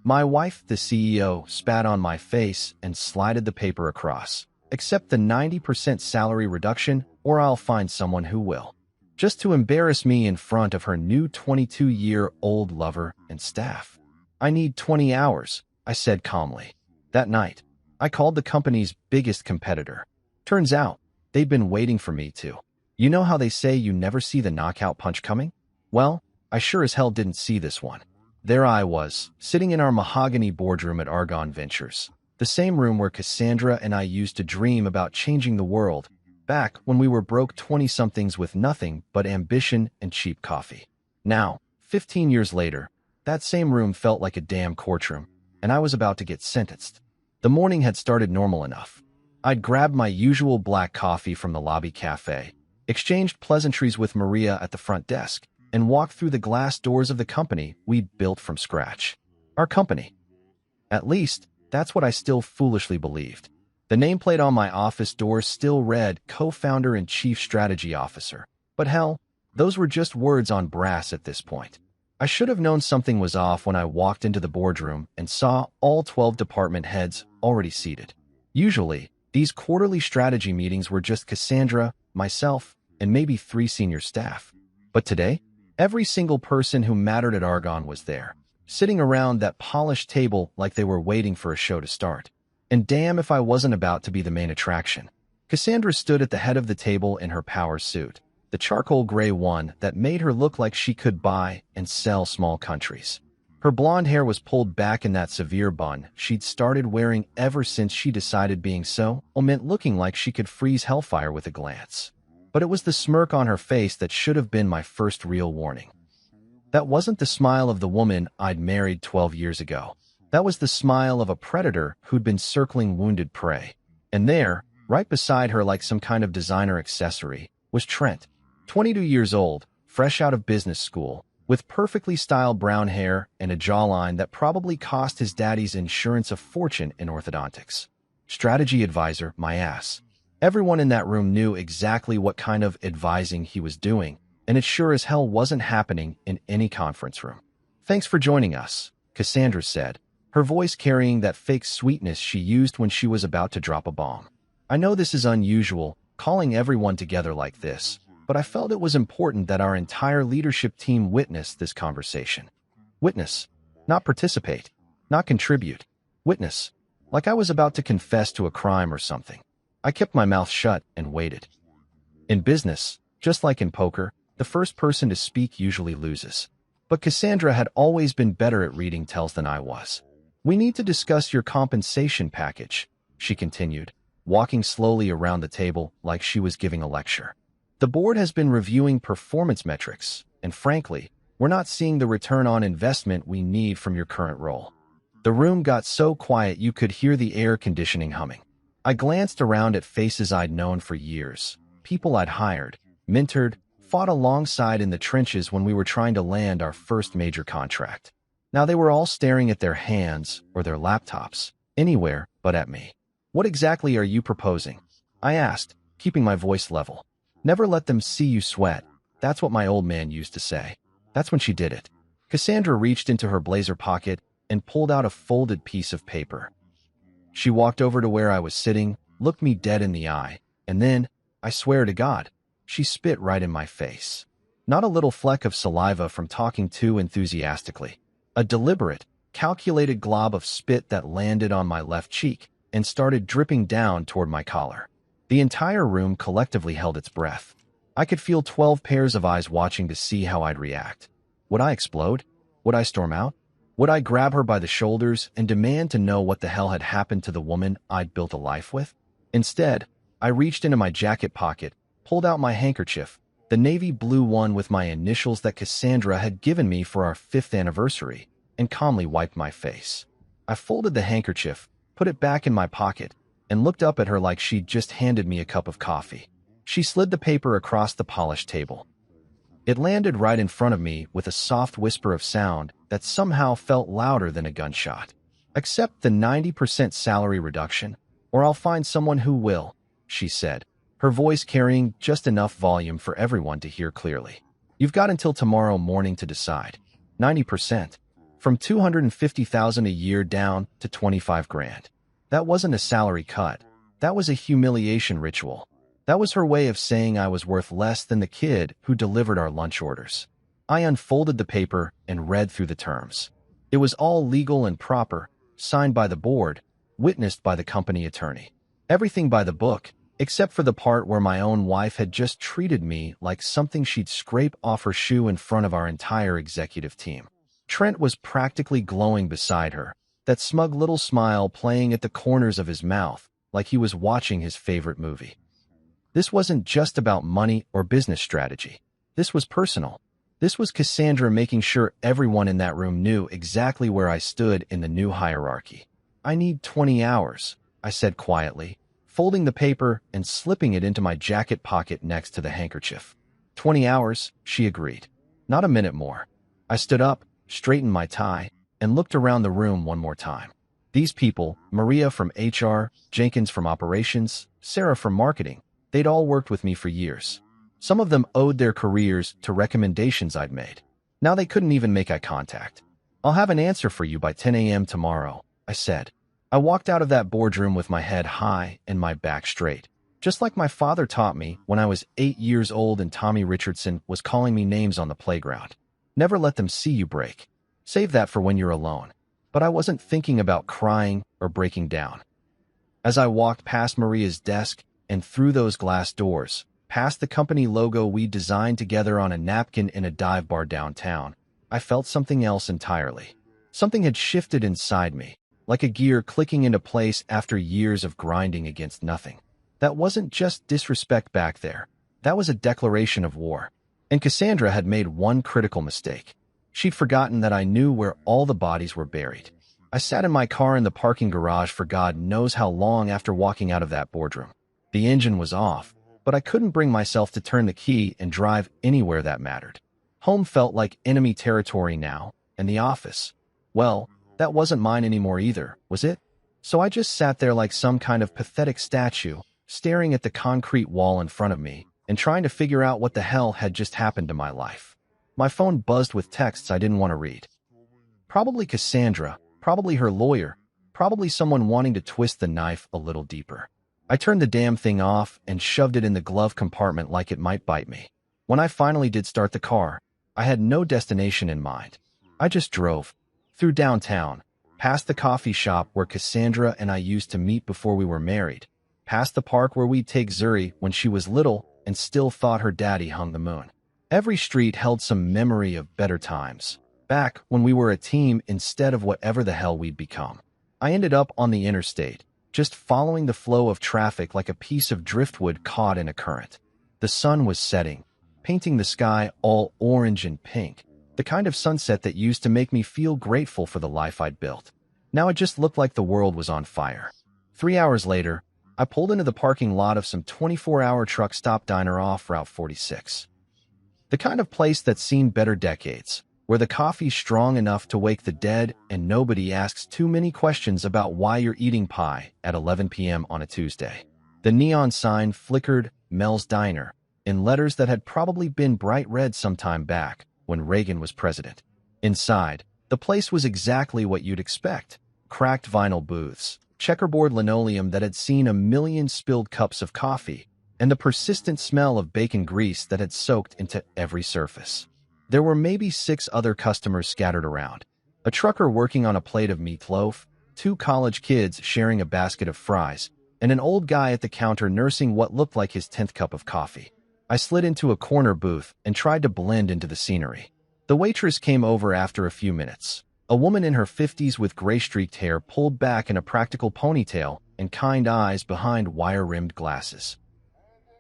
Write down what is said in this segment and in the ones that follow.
My wife, the CEO, spat on my face and slided the paper across. Accept the 90% salary reduction, or I'll find someone who will. Just to embarrass me in front of her new 22-year-old lover and staff. I need 20 hours, I said calmly. That night, I called the company's biggest competitor. Turns out, they'd been waiting for me too. You know how they say you never see the knockout punch coming? Well, I sure as hell didn't see this one. There I was, sitting in our mahogany boardroom at Argonne Ventures, the same room where Cassandra and I used to dream about changing the world, back when we were broke 20-somethings with nothing but ambition and cheap coffee. Now, 15 years later, that same room felt like a damn courtroom, and I was about to get sentenced. The morning had started normal enough. I'd grabbed my usual black coffee from the lobby cafe, exchanged pleasantries with Maria at the front desk, and walked through the glass doors of the company we'd built from scratch. Our company. At least, that's what I still foolishly believed. The nameplate on my office door still read Co-founder and Chief Strategy Officer. But hell, those were just words on brass at this point. I should have known something was off when I walked into the boardroom and saw all 12 department heads already seated. Usually, these quarterly strategy meetings were just Cassandra, myself, and maybe 3 senior staff. But today, every single person who mattered at Argonne was there, sitting around that polished table like they were waiting for a show to start. And damn if I wasn't about to be the main attraction. Cassandra stood at the head of the table in her power suit, the charcoal gray one that made her look like she could buy and sell small countries. Her blonde hair was pulled back in that severe bun she'd started wearing ever since she decided being so meant looking like she could freeze hellfire with a glance. But it was the smirk on her face that should have been my first real warning. That wasn't the smile of the woman I'd married 12 years ago. That was the smile of a predator who'd been circling wounded prey. And there, right beside her like some kind of designer accessory, was Trent, 22 years old, fresh out of business school, with perfectly styled brown hair and a jawline that probably cost his daddy's insurance a fortune in orthodontics. Strategy advisor, my ass. Everyone in that room knew exactly what kind of advising he was doing, and it sure as hell wasn't happening in any conference room. Thanks for joining us, Cassandra said, her voice carrying that fake sweetness she used when she was about to drop a bomb. I know this is unusual, calling everyone together like this, but I felt it was important that our entire leadership team witness this conversation. Witness, not participate, not contribute. Witness, like I was about to confess to a crime or something. I kept my mouth shut and waited. In business, just like in poker, the first person to speak usually loses. But Cassandra had always been better at reading tells than I was. We need to discuss your compensation package, she continued, walking slowly around the table like she was giving a lecture. The board has been reviewing performance metrics, and frankly, we're not seeing the return on investment we need from your current role. The room got so quiet you could hear the air conditioning humming. I glanced around at faces I'd known for years, people I'd hired, mentored, fought alongside in the trenches when we were trying to land our first major contract. Now they were all staring at their hands or their laptops, anywhere but at me. What exactly are you proposing? I asked, keeping my voice level. Never let them see you sweat. That's what my old man used to say. That's when she did it. Cassandra reached into her blazer pocket and pulled out a folded piece of paper. She walked over to where I was sitting, looked me dead in the eye, and then, I swear to God, she spit right in my face. Not a little fleck of saliva from talking too enthusiastically. A deliberate, calculated glob of spit that landed on my left cheek and started dripping down toward my collar. The entire room collectively held its breath. I could feel 12 pairs of eyes watching to see how I'd react. Would I explode? Would I storm out? Would I grab her by the shoulders and demand to know what the hell had happened to the woman I'd built a life with? Instead, I reached into my jacket pocket, pulled out my handkerchief, the navy blue one with my initials that Cassandra had given me for our 5th anniversary, and calmly wiped my face. I folded the handkerchief, put it back in my pocket, and looked up at her like she'd just handed me a cup of coffee. She slid the paper across the polished table. It landed right in front of me with a soft whisper of sound that somehow felt louder than a gunshot. Accept the 90% salary reduction, or I'll find someone who will, she said, her voice carrying just enough volume for everyone to hear clearly. You've got until tomorrow morning to decide. 90%. From 250,000 a year down to 25 grand. That wasn't a salary cut. That was a humiliation ritual. That was her way of saying I was worth less than the kid who delivered our lunch orders. I unfolded the paper and read through the terms. It was all legal and proper, signed by the board, witnessed by the company attorney. Everything by the book, except for the part where my own wife had just treated me like something she'd scrape off her shoe in front of our entire executive team. Trent was practically glowing beside her, that smug little smile playing at the corners of his mouth like he was watching his favorite movie. This wasn't just about money or business strategy. This was personal. This was Cassandra making sure everyone in that room knew exactly where I stood in the new hierarchy. I need 20 hours, I said quietly, folding the paper and slipping it into my jacket pocket next to the handkerchief. 20 hours, she agreed. Not a minute more. I stood up, straightened my tie, and looked around the room one more time. These people, Maria from HR, Jenkins from operations, Sarah from marketing, they'd all worked with me for years. Some of them owed their careers to recommendations I'd made. Now they couldn't even make eye contact. I'll have an answer for you by 10 a.m. tomorrow, I said. I walked out of that boardroom with my head high and my back straight, just like my father taught me when I was 8 years old and Tommy Richardson was calling me names on the playground. Never let them see you break. Save that for when you're alone. But I wasn't thinking about crying or breaking down. As I walked past Maria's desk and through those glass doors, past the company logo we designed together on a napkin in a dive bar downtown, I felt something else entirely. Something had shifted inside me, like a gear clicking into place after years of grinding against nothing. That wasn't just disrespect back there. That was a declaration of war. And Cassandra had made one critical mistake. She'd forgotten that I knew where all the bodies were buried. I sat in my car in the parking garage for God knows how long after walking out of that boardroom. The engine was off, but I couldn't bring myself to turn the key and drive anywhere that mattered. Home felt like enemy territory now, and the office, well, that wasn't mine anymore either, was it? So I just sat there like some kind of pathetic statue, staring at the concrete wall in front of me and trying to figure out what the hell had just happened to my life. My phone buzzed with texts I didn't want to read. Probably Cassandra, probably her lawyer, probably someone wanting to twist the knife a little deeper. I turned the damn thing off and shoved it in the glove compartment like it might bite me. When I finally did start the car, I had no destination in mind. I just drove. Through downtown, past the coffee shop where Cassandra and I used to meet before we were married, past the park where we'd take Zuri when she was little and still thought her daddy hung the moon. Every street held some memory of better times, back when we were a team instead of whatever the hell we'd become. I ended up on the interstate, just following the flow of traffic like a piece of driftwood caught in a current. The sun was setting, painting the sky all orange and pink, the kind of sunset that used to make me feel grateful for the life I'd built. Now it just looked like the world was on fire. 3 hours later, I pulled into the parking lot of some 24-hour truck stop diner off Route 46. The kind of place that's seen better decades, where the coffee's strong enough to wake the dead and nobody asks too many questions about why you're eating pie at 11 p.m. on a Tuesday. The neon sign flickered Mel's Diner in letters that had probably been bright red sometime back when Reagan was president. Inside, the place was exactly what you'd expect. Cracked vinyl booths, checkerboard linoleum that had seen a million spilled cups of coffee, and the persistent smell of bacon grease that had soaked into every surface. There were maybe 6 other customers scattered around. A trucker working on a plate of meatloaf, 2 college kids sharing a basket of fries, and an old guy at the counter nursing what looked like his 10th cup of coffee. I slid into a corner booth and tried to blend into the scenery. The waitress came over after a few minutes. A woman in her 50s with gray-streaked hair pulled back in a practical ponytail and kind eyes behind wire-rimmed glasses.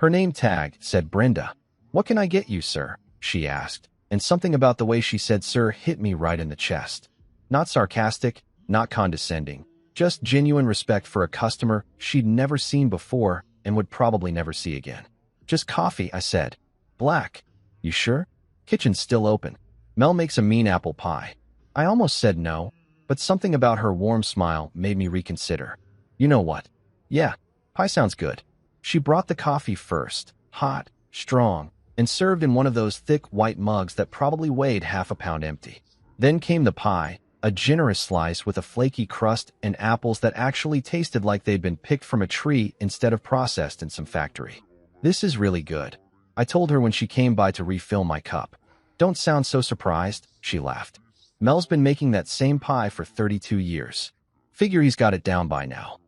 Her name tag said Brenda. "What can I get you, sir?" she asked, and something about the way she said sir hit me right in the chest. Not sarcastic, not condescending, just genuine respect for a customer she'd never seen before and would probably never see again. "Just coffee," I said. "Black." "You sure? Kitchen's still open. Mel makes a mean apple pie." I almost said no, but something about her warm smile made me reconsider. "You know what? Yeah, pie sounds good." She brought the coffee first, hot, strong, and served in one of those thick white mugs that probably weighed half a pound empty. Then came the pie, a generous slice with a flaky crust and apples that actually tasted like they'd been picked from a tree instead of processed in some factory. "This is really good," I told her when she came by to refill my cup. "Don't sound so surprised," she laughed. "Mel's been making that same pie for 32 years. Figure he's got it down by now."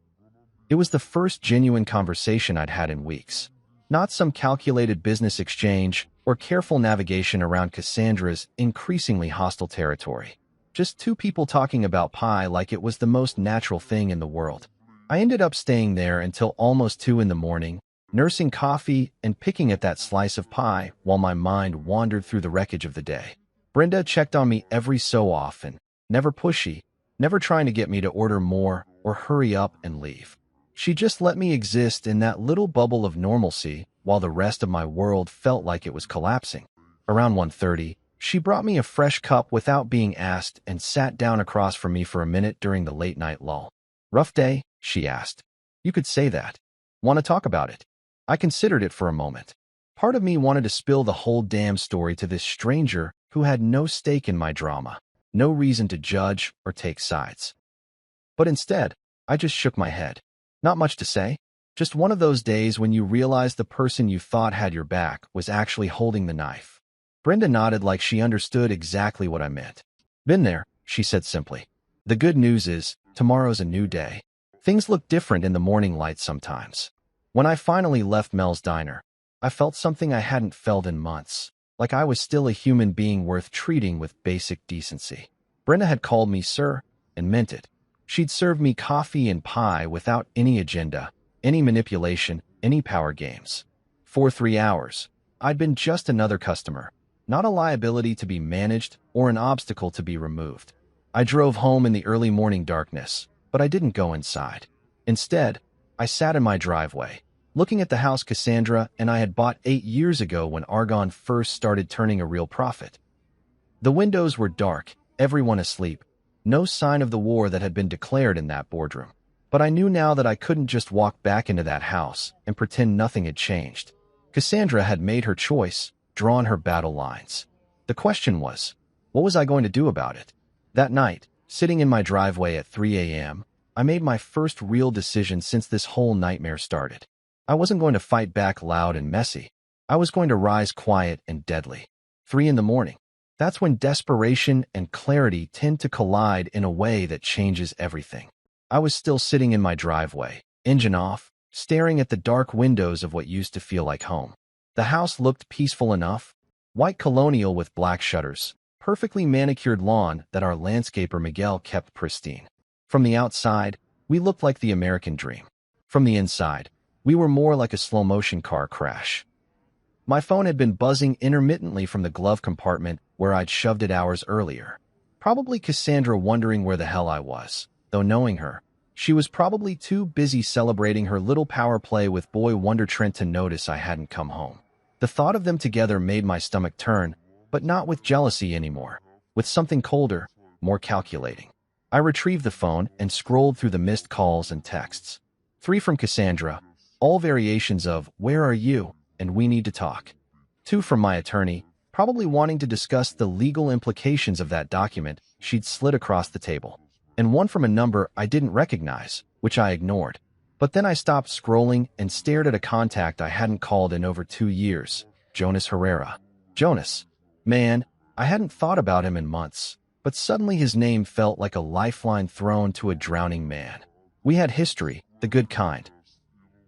It was the first genuine conversation I'd had in weeks. Not some calculated business exchange or careful navigation around Cassandra's increasingly hostile territory. Just two people talking about pie like it was the most natural thing in the world. I ended up staying there until almost 2 in the morning, nursing coffee and picking at that slice of pie while my mind wandered through the wreckage of the day. Brenda checked on me every so often, never pushy, never trying to get me to order more or hurry up and leave. She just let me exist in that little bubble of normalcy while the rest of my world felt like it was collapsing. Around 1:30, she brought me a fresh cup without being asked and sat down across from me for a minute during the late-night lull. "Rough day?" she asked. "You could say that. Want to talk about it?" I considered it for a moment. Part of me wanted to spill the whole damn story to this stranger who had no stake in my drama, no reason to judge or take sides. But instead, I just shook my head. Not much to say. Just one of those days when you realize the person you thought had your back was actually holding the knife. Brenda nodded like she understood exactly what I meant. "Been there," she said simply. "The good news is, tomorrow's a new day. Things look different in the morning light sometimes." When I finally left Mel's diner, I felt something I hadn't felt in months, like I was still a human being worth treating with basic decency. Brenda had called me sir, and meant it. She'd served me coffee and pie without any agenda, any manipulation, any power games. For 3 hours, I'd been just another customer, not a liability to be managed or an obstacle to be removed. I drove home in the early morning darkness, but I didn't go inside. Instead, I sat in my driveway, looking at the house Cassandra and I had bought 8 years ago when Argonne first started turning a real profit. The windows were dark, everyone asleep, no sign of the war that had been declared in that boardroom. But I knew now that I couldn't just walk back into that house and pretend nothing had changed. Cassandra had made her choice, drawn her battle lines. The question was, what was I going to do about it? That night, sitting in my driveway at 3 a.m., I made my first real decision since this whole nightmare started. I wasn't going to fight back loud and messy. I was going to rise quiet and deadly. 3 in the morning. That's when desperation and clarity tend to collide in a way that changes everything. I was still sitting in my driveway, engine off, staring at the dark windows of what used to feel like home. The house looked peaceful enough, white colonial with black shutters, perfectly manicured lawn that our landscaper Miguel kept pristine. From the outside, we looked like the American dream. From the inside, we were more like a slow-motion car crash. My phone had been buzzing intermittently from the glove compartment where I'd shoved it hours earlier. Probably Cassandra wondering where the hell I was, though knowing her, she was probably too busy celebrating her little power play with Boy Wonder Trent to notice I hadn't come home. The thought of them together made my stomach turn, but not with jealousy anymore, with something colder, more calculating. I retrieved the phone and scrolled through the missed calls and texts. 3 from Cassandra, all variations of "Where are you?" and "We need to talk." 2 from my attorney, probably wanting to discuss the legal implications of that document she'd slid across the table. And 1 from a number I didn't recognize, which I ignored. But then I stopped scrolling and stared at a contact I hadn't called in over 2 years, Jonas Herrera. Jonas. Man, I hadn't thought about him in months, but suddenly his name felt like a lifeline thrown to a drowning man. We had history, the good kind.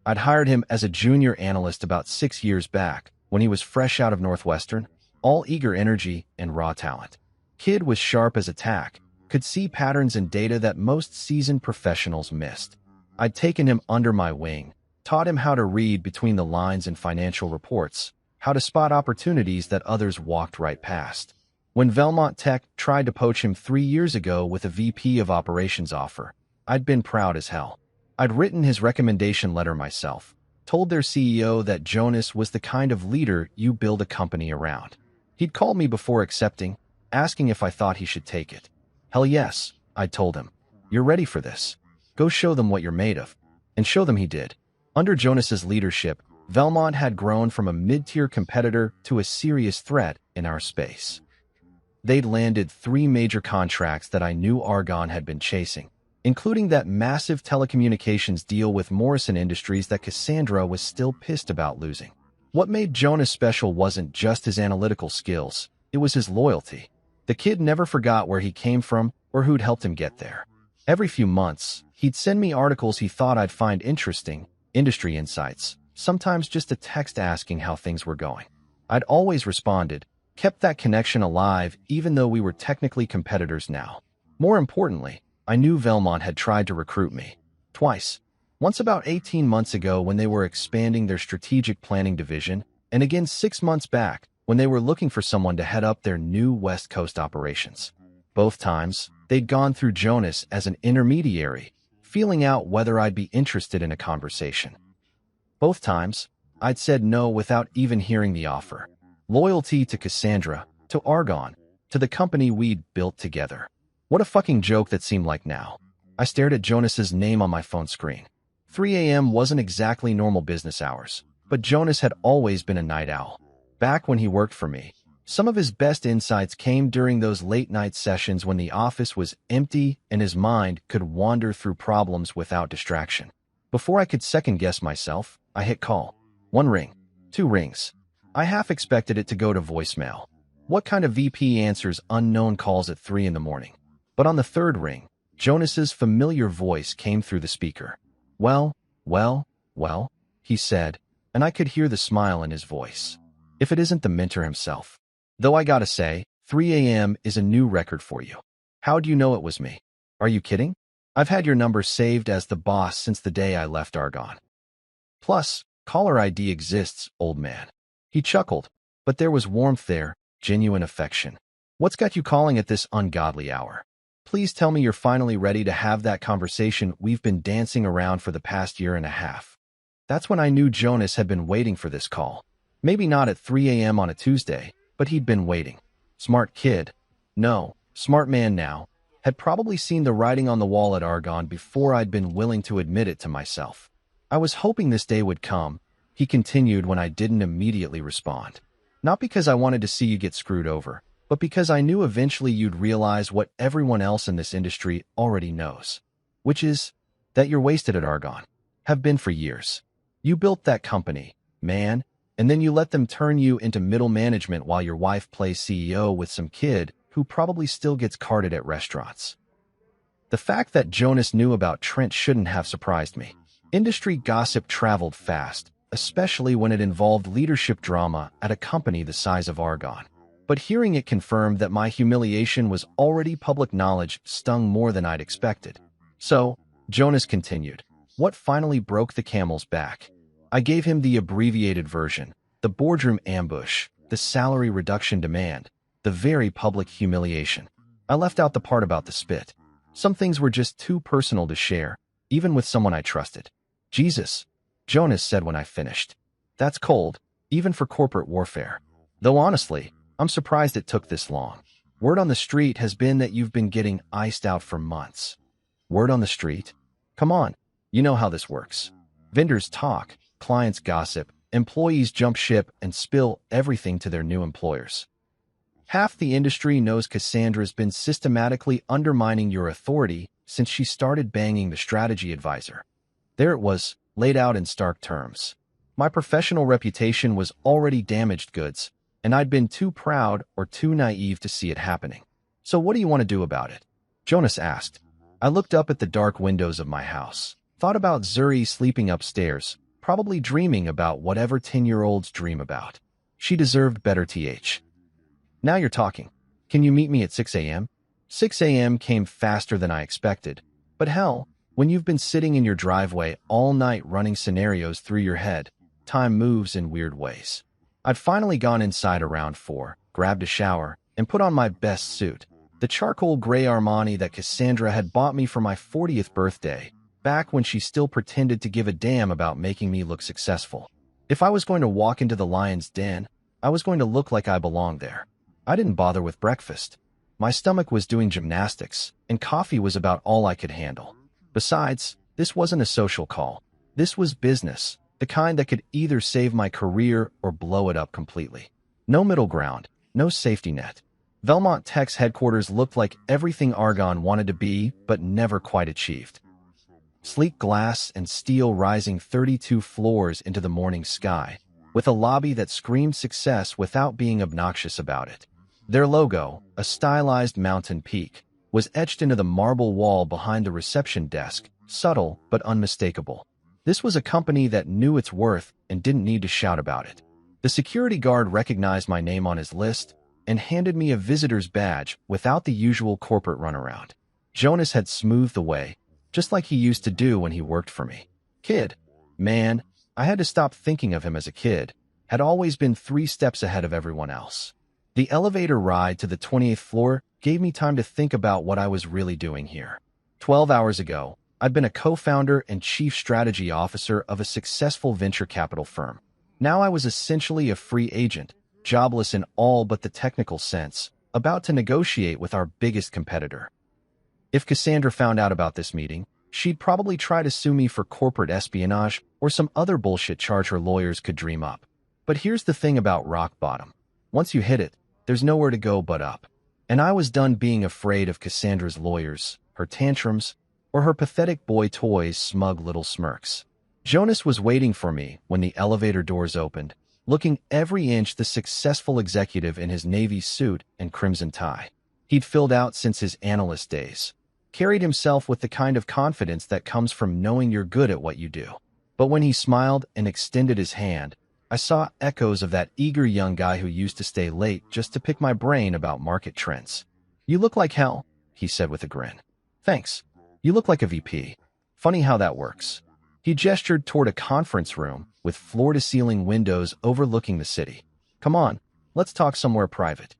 I'd hired him as a junior analyst about 6 years back, when he was fresh out of Northwestern, all eager energy and raw talent. Kid was sharp as a tack, could see patterns in data that most seasoned professionals missed. I'd taken him under my wing, taught him how to read between the lines in financial reports, how to spot opportunities that others walked right past. When Velmont Tech tried to poach him 3 years ago with a VP of operations offer, I'd been proud as hell. I'd written his recommendation letter myself, told their CEO that Jonas was the kind of leader you build a company around. He'd called me before accepting, asking if I thought he should take it. Hell yes, I'd told him. You're ready for this. Go show them what you're made of. And show them he did. Under Jonas's leadership, Velmont had grown from a mid-tier competitor to a serious threat in our space. They'd landed 3 major contracts that I knew Argonne had been chasing, including that massive telecommunications deal with Morrison Industries that Cassandra was still pissed about losing. What made Jonas special wasn't just his analytical skills, it was his loyalty. The kid never forgot where he came from or who'd helped him get there. Every few months, he'd send me articles he thought I'd find interesting, industry insights, sometimes just a text asking how things were going. I'd always responded, kept that connection alive even though we were technically competitors now. More importantly, I knew Velmont had tried to recruit me. Twice. Once about 18 months ago when they were expanding their strategic planning division, and again 6 months back when they were looking for someone to head up their new West Coast operations. Both times, they'd gone through Jonas as an intermediary, feeling out whether I'd be interested in a conversation. Both times, I'd said no without even hearing the offer. Loyalty to Cassandra, to Argonne, to the company we'd built together. What a fucking joke that seemed like now. I stared at Jonas's name on my phone screen. 3 a.m. wasn't exactly normal business hours, but Jonas had always been a night owl. Back when he worked for me, some of his best insights came during those late-night sessions when the office was empty and his mind could wander through problems without distraction. Before I could second-guess myself, I hit call. 1 ring. 2 rings. I half expected it to go to voicemail. What kind of VP answers unknown calls at 3 in the morning? But on the 3rd ring, Jonas's familiar voice came through the speaker. Well, he said, and I could hear the smile in his voice. If it isn't the mentor himself. Though I gotta say, 3 a.m. is a new record for you. How'd you know it was me? Are you kidding? I've had your number saved as the boss since the day I left Argonne. Plus, caller ID exists, old man. He chuckled, but there was warmth there, genuine affection. What's got you calling at this ungodly hour? Please tell me you're finally ready to have that conversation we've been dancing around for the past year and a half. That's when I knew Jonas had been waiting for this call. Maybe not at 3 a.m. on a Tuesday, but he'd been waiting. Smart kid. No, smart man now. Had probably seen the writing on the wall at Argonne before I'd been willing to admit it to myself. I was hoping this day would come, he continued when I didn't immediately respond. Not because I wanted to see you get screwed over, but because I knew eventually you'd realize what everyone else in this industry already knows. Which is, that you're wasted at Argonne. Have been for years. You built that company, man, and then you let them turn you into middle management while your wife plays CEO with some kid who probably still gets carded at restaurants. The fact that Jonas knew about Trent shouldn't have surprised me. Industry gossip traveled fast, especially when it involved leadership drama at a company the size of Argonne. But hearing it confirmed that my humiliation was already public knowledge stung more than I'd expected. So, Jonas continued, what finally broke the camel's back? I gave him the abbreviated version, the boardroom ambush, the salary reduction demand, the very public humiliation. I left out the part about the spit. Some things were just too personal to share, even with someone I trusted. Jesus, Jonas said when I finished. That's cold, even for corporate warfare. Though honestly, I'm surprised it took this long. Word on the street has been that you've been getting iced out for months. Word on the street? Come on, you know how this works. Vendors talk, clients gossip, employees jump ship and spill everything to their new employers. Half the industry knows Cassandra's been systematically undermining your authority since she started banging the strategy advisor. There it was, laid out in stark terms. My professional reputation was already damaged goods, and I'd been too proud or too naive to see it happening. So what do you want to do about it? Jonas asked. I looked up at the dark windows of my house, thought about Zuri sleeping upstairs, probably dreaming about whatever 10-year-olds dream about. She deserved better th. Now you're talking. Can you meet me at 6 a.m.? 6 a.m. came faster than I expected. But hell, when you've been sitting in your driveway all night running scenarios through your head, time moves in weird ways. I'd finally gone inside around 4, grabbed a shower, and put on my best suit, the charcoal gray Armani that Cassandra had bought me for my 40th birthday, back when she still pretended to give a damn about making me look successful. If I was going to walk into the lion's den, I was going to look like I belonged there. I didn't bother with breakfast. My stomach was doing gymnastics, and coffee was about all I could handle. Besides, this wasn't a social call. This was business, the kind that could either save my career or blow it up completely. No middle ground, no safety net. Velmont Tech's headquarters looked like everything Argonne wanted to be, but never quite achieved. Sleek glass and steel rising 32 floors into the morning sky, with a lobby that screamed success without being obnoxious about it. Their logo, a stylized mountain peak, was etched into the marble wall behind the reception desk, subtle but unmistakable. This was a company that knew its worth and didn't need to shout about it. The security guard recognized my name on his list and handed me a visitor's badge without the usual corporate runaround. Jonas had smoothed the way, just like he used to do when he worked for me. Kid. Man, I had to stop thinking of him as a kid. Had always been 3 steps ahead of everyone else. The elevator ride to the 28th floor gave me time to think about what I was really doing here. 12 hours ago, I'd been a co-founder and chief strategy officer of a successful venture capital firm. Now I was essentially a free agent, jobless in all but the technical sense, about to negotiate with our biggest competitor. If Cassandra found out about this meeting, she'd probably try to sue me for corporate espionage or some other bullshit charge her lawyers could dream up. But here's the thing about rock bottom. Once you hit it, there's nowhere to go but up. And I was done being afraid of Cassandra's lawyers, her tantrums, or her pathetic boy toys' smug little smirks. Jonas was waiting for me when the elevator doors opened, looking every inch the successful executive in his navy suit and crimson tie. He'd filled out since his analyst days, carried himself with the kind of confidence that comes from knowing you're good at what you do. But when he smiled and extended his hand, I saw echoes of that eager young guy who used to stay late just to pick my brain about market trends. "You look like hell," he said with a grin. "Thanks. You look like a VP. Funny how that works." He gestured toward a conference room with floor-to-ceiling windows overlooking the city. "Come on, let's talk somewhere private."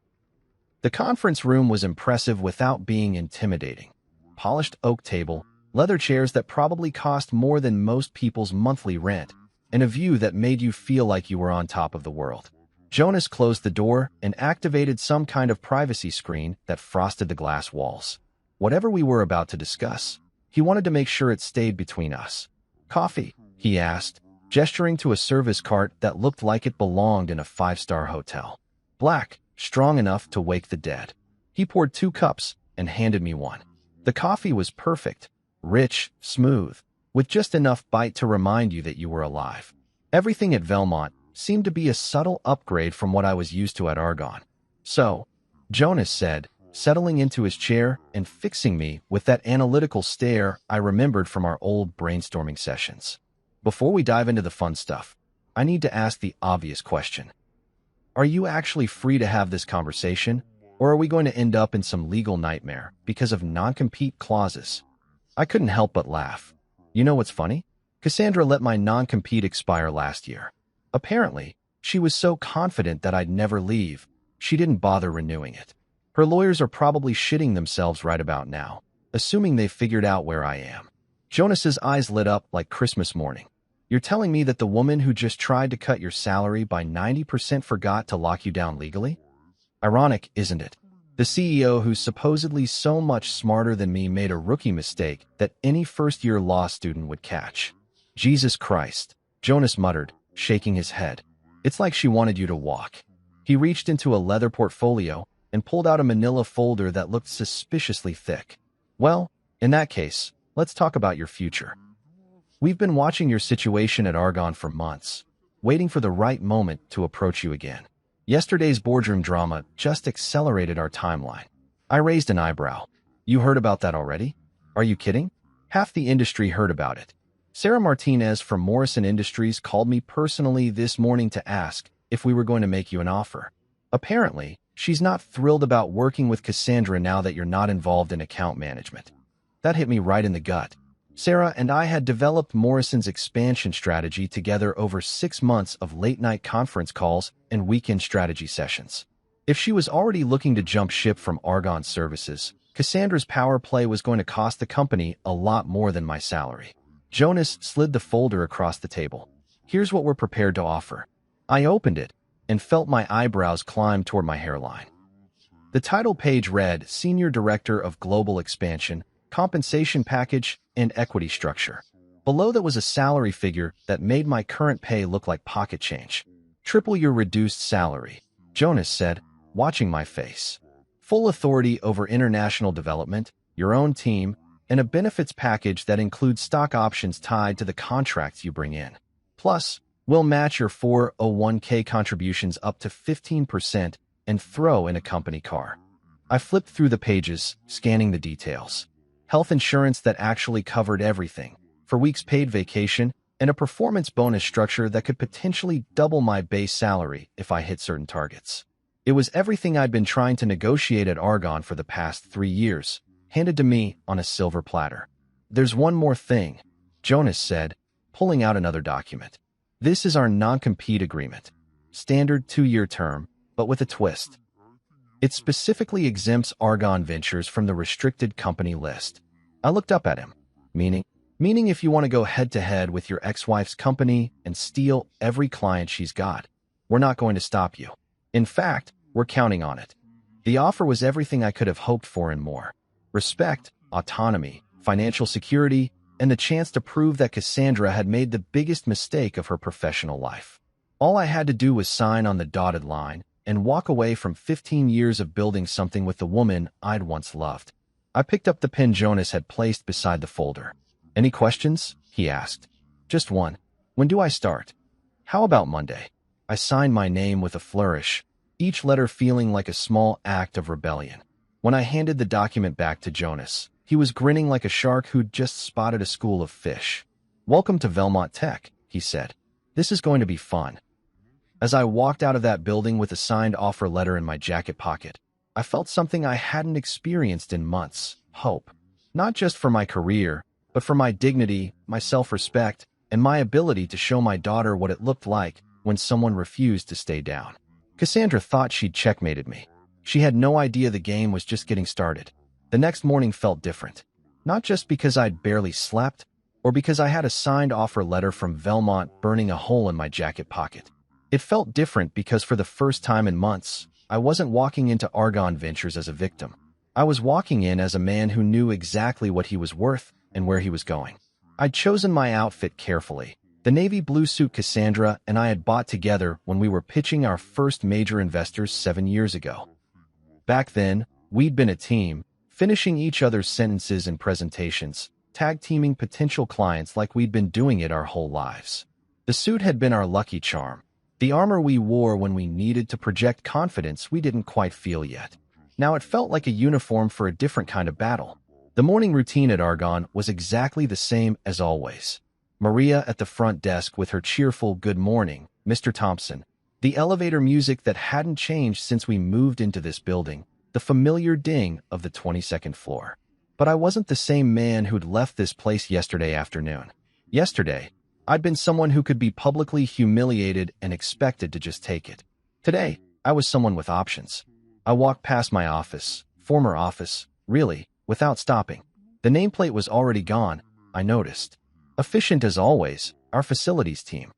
The conference room was impressive without being intimidating. Polished oak table, leather chairs that probably cost more than most people's monthly rent, and a view that made you feel like you were on top of the world. Jonas closed the door and activated some kind of privacy screen that frosted the glass walls. Whatever we were about to discuss, he wanted to make sure it stayed between us. "Coffee?" he asked, gesturing to a service cart that looked like it belonged in a 5-star hotel. "Black, strong enough to wake the dead." He poured 2 cups and handed me one. The coffee was perfect, rich, smooth, with just enough bite to remind you that you were alive. Everything at Velmont seemed to be a subtle upgrade from what I was used to at Argonne. "So," Jonas said, settling into his chair and fixing me with that analytical stare I remembered from our old brainstorming sessions. "Before we dive into the fun stuff, I need to ask the obvious question. Are you actually free to have this conversation, or are we going to end up in some legal nightmare because of non-compete clauses?" I couldn't help but laugh. You know what's funny? Cassandra let my non-compete expire last year. Apparently, she was so confident that I'd never leave, she didn't bother renewing it. Her lawyers are probably shitting themselves right about now, assuming they've figured out where I am. Jonas's eyes lit up like Christmas morning. "You're telling me that the woman who just tried to cut your salary by 90% forgot to lock you down legally? Ironic, isn't it? The CEO who's supposedly so much smarter than me made a rookie mistake that any first-year law student would catch." "Jesus Christ," Jonas muttered, shaking his head. "It's like she wanted you to walk." He reached into a leather portfolio and pulled out a manila folder that looked suspiciously thick. "Well, in that case, let's talk about your future. We've been watching your situation at Argonne for months, waiting for the right moment to approach you again. Yesterday's boardroom drama just accelerated our timeline." I raised an eyebrow. "You heard about that already? Are you kidding? Half the industry heard about it. Sarah Martinez from Morrison Industries called me personally this morning to ask if we were going to make you an offer. Apparently, she's not thrilled about working with Cassandra now that you're not involved in account management." That hit me right in the gut. Sarah and I had developed Morrison's expansion strategy together over 6 months of late-night conference calls and weekend strategy sessions. If she was already looking to jump ship from Argonne Services, Cassandra's power play was going to cost the company a lot more than my salary. Jonas slid the folder across the table. "Here's what we're prepared to offer." I opened it and felt my eyebrows climb toward my hairline. The title page read Senior Director of Global Expansion, Compensation Package, and Equity Structure. Below that was a salary figure that made my current pay look like pocket change. "Triple your reduced salary," Jonas said, watching my face. full authority over international development, your own team, and a benefits package that includes stock options tied to the contracts you bring in. Plus, we'll match your 401k contributions up to 15% and throw in a company car. I flipped through the pages, scanning the details. Health insurance that actually covered everything, for weeks paid vacation, and a performance bonus structure that could potentially double my base salary if I hit certain targets. It was everything I'd been trying to negotiate at Argonne for the past 3 years, handed to me on a silver platter. There's one more thing, Jonas said, pulling out another document. This is our non-compete agreement. Standard 2-year term, but with a twist. It specifically exempts Argonne Ventures from the restricted company list. I looked up at him. Meaning if you want to go head-to-head with your ex-wife's company and steal every client she's got, we're not going to stop you. In fact, we're counting on it. The offer was everything I could have hoped for and more. Respect, autonomy, financial security, and the chance to prove that Cassandra had made the biggest mistake of her professional life. All I had to do was sign on the dotted line and walk away from 15 years of building something with the woman I'd once loved. I picked up the pen Jonas had placed beside the folder. Any questions? He asked. Just one. When do I start? How about Monday? I signed my name with a flourish, each letter feeling like a small act of rebellion. When I handed the document back to Jonas, he was grinning like a shark who'd just spotted a school of fish. Welcome to Velmont Tech, he said. This is going to be fun. As I walked out of that building with a signed offer letter in my jacket pocket, I felt something I hadn't experienced in months, hope. Not just for my career, but for my dignity, my self-respect, and my ability to show my daughter what it looked like when someone refused to stay down. Cassandra thought she'd checkmated me. She had no idea the game was just getting started. The next morning felt different. Not just because I'd barely slept, or because I had a signed offer letter from Velmont burning a hole in my jacket pocket. It felt different because for the first time in months, I wasn't walking into Argonne Ventures as a victim. I was walking in as a man who knew exactly what he was worth and where he was going. I'd chosen my outfit carefully. The navy blue suit Cassandra and I had bought together when we were pitching our first major investors 7 years ago. Back then, we'd been a team, finishing each other's sentences and presentations, tag-teaming potential clients like we'd been doing it our whole lives. The suit had been our lucky charm. The armor we wore when we needed to project confidence we didn't quite feel yet. Now it felt like a uniform for a different kind of battle. The morning routine at Argonne was exactly the same as always. Maria at the front desk with her cheerful "Good morning, Mr. Thompson." The elevator music that hadn't changed since we moved into this building. The familiar ding of the 22nd floor. But I wasn't the same man who'd left this place yesterday afternoon. Yesterday, I'd been someone who could be publicly humiliated and expected to just take it. Today, I was someone with options. I walked past my office, former office, really, without stopping. The nameplate was already gone, I noticed. Efficient as always, our facilities team.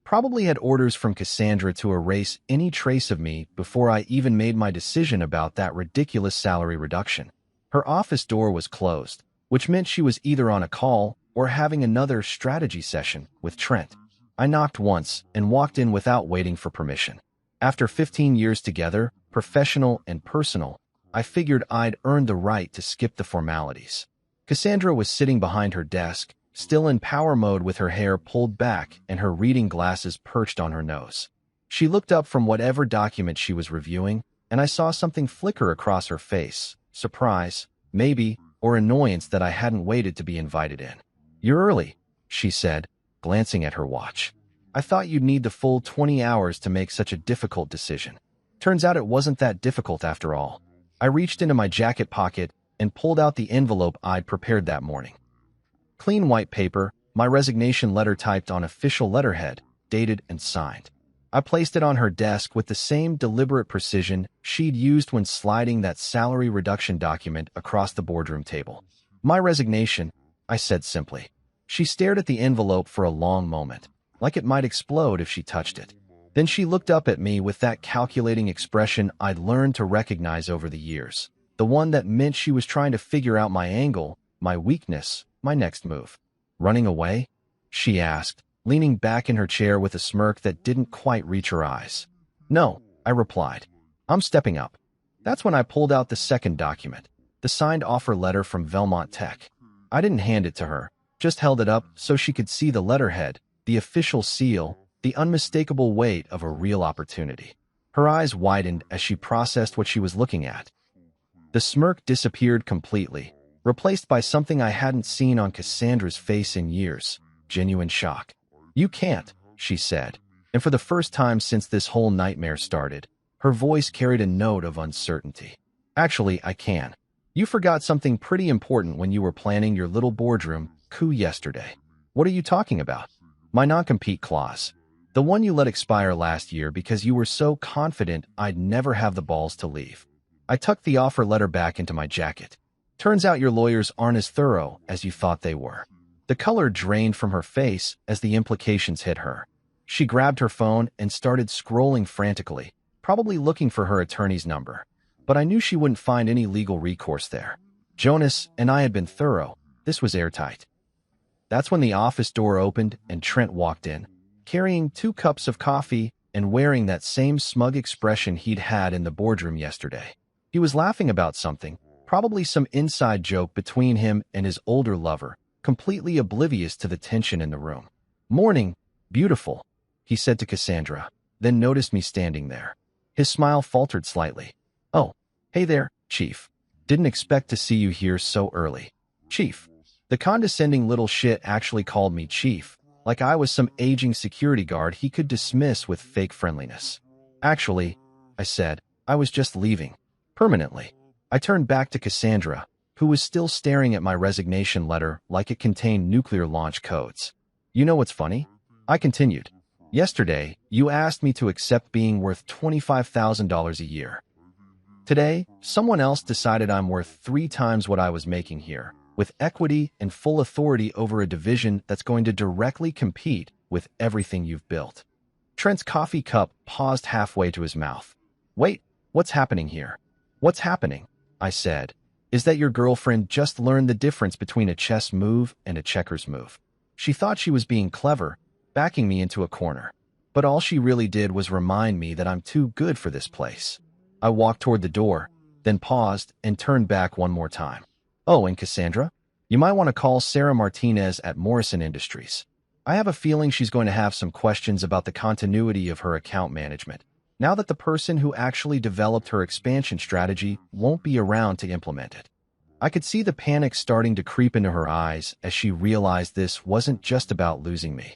Probably had orders from Cassandra to erase any trace of me before I even made my decision about that ridiculous salary reduction. Her office door was closed, which meant she was either on a call or having another strategy session with Trent. I knocked once and walked in without waiting for permission. After 15 years together, professional and personal, I figured I'd earned the right to skip the formalities. Cassandra was sitting behind her desk, still in power mode with her hair pulled back and her reading glasses perched on her nose. She looked up from whatever document she was reviewing, and I saw something flicker across her face. Surprise, maybe, or annoyance that I hadn't waited to be invited in. "You're early," she said, glancing at her watch. "I thought you'd need the full 20 hours to make such a difficult decision." Turns out it wasn't that difficult after all. I reached into my jacket pocket and pulled out the envelope I'd prepared that morning. Clean white paper, my resignation letter typed on official letterhead, dated and signed. I placed it on her desk with the same deliberate precision she'd used when sliding that salary reduction document across the boardroom table. "My resignation," I said simply. She stared at the envelope for a long moment, like it might explode if she touched it. Then she looked up at me with that calculating expression I'd learned to recognize over the years, the one that meant she was trying to figure out my angle, my weakness, my next move. "Running away?" she asked, leaning back in her chair with a smirk that didn't quite reach her eyes. "No," I replied. "I'm stepping up." That's when I pulled out the second document, the signed offer letter from Velmont Tech. I didn't hand it to her, just held it up so she could see the letterhead, the official seal, the unmistakable weight of a real opportunity. Her eyes widened as she processed what she was looking at. The smirk disappeared completely, replaced by something I hadn't seen on Cassandra's face in years, genuine shock. "You can't," she said, and for the first time since this whole nightmare started, her voice carried a note of uncertainty. "Actually, I can. You forgot something pretty important when you were planning your little boardroom coup yesterday." "What are you talking about?" "My non-compete clause. The one you let expire last year because you were so confident I'd never have the balls to leave." I tucked the offer letter back into my jacket. "Turns out your lawyers aren't as thorough as you thought they were." The color drained from her face as the implications hit her. She grabbed her phone and started scrolling frantically, probably looking for her attorney's number. But I knew she wouldn't find any legal recourse there. Jonas and I had been thorough. This was airtight. That's when the office door opened and Trent walked in, carrying 2 cups of coffee and wearing that same smug expression he'd had in the boardroom yesterday. He was laughing about something, probably some inside joke between him and his older lover, completely oblivious to the tension in the room. "Morning, beautiful," he said to Cassandra, then noticed me standing there. His smile faltered slightly. "Oh, hey there, Chief. Didn't expect to see you here so early." "Chief." The condescending little shit actually called me Chief, like I was some aging security guard he could dismiss with fake friendliness. "Actually," I said, "I was just leaving. Permanently." I turned back to Cassandra, who was still staring at my resignation letter like it contained nuclear launch codes. "You know what's funny?" I continued. "Yesterday, you asked me to accept being worth $25,000 a year. Today, someone else decided I'm worth 3 times what I was making here, with equity and full authority over a division that's going to directly compete with everything you've built." Trent's coffee cup paused halfway to his mouth. "Wait, what's happening here?" "What's happening," I said, "is that your girlfriend just learned the difference between a chess move and a checkers move. She thought she was being clever, backing me into a corner. But all she really did was remind me that I'm too good for this place." I walked toward the door, then paused and turned back one more time. "Oh, and Cassandra, you might want to call Sarah Martinez at Morrison Industries. I have a feeling she's going to have some questions about the continuity of her account management, now that the person who actually developed her expansion strategy won't be around to implement it." I could see the panic starting to creep into her eyes as she realized this wasn't just about losing me.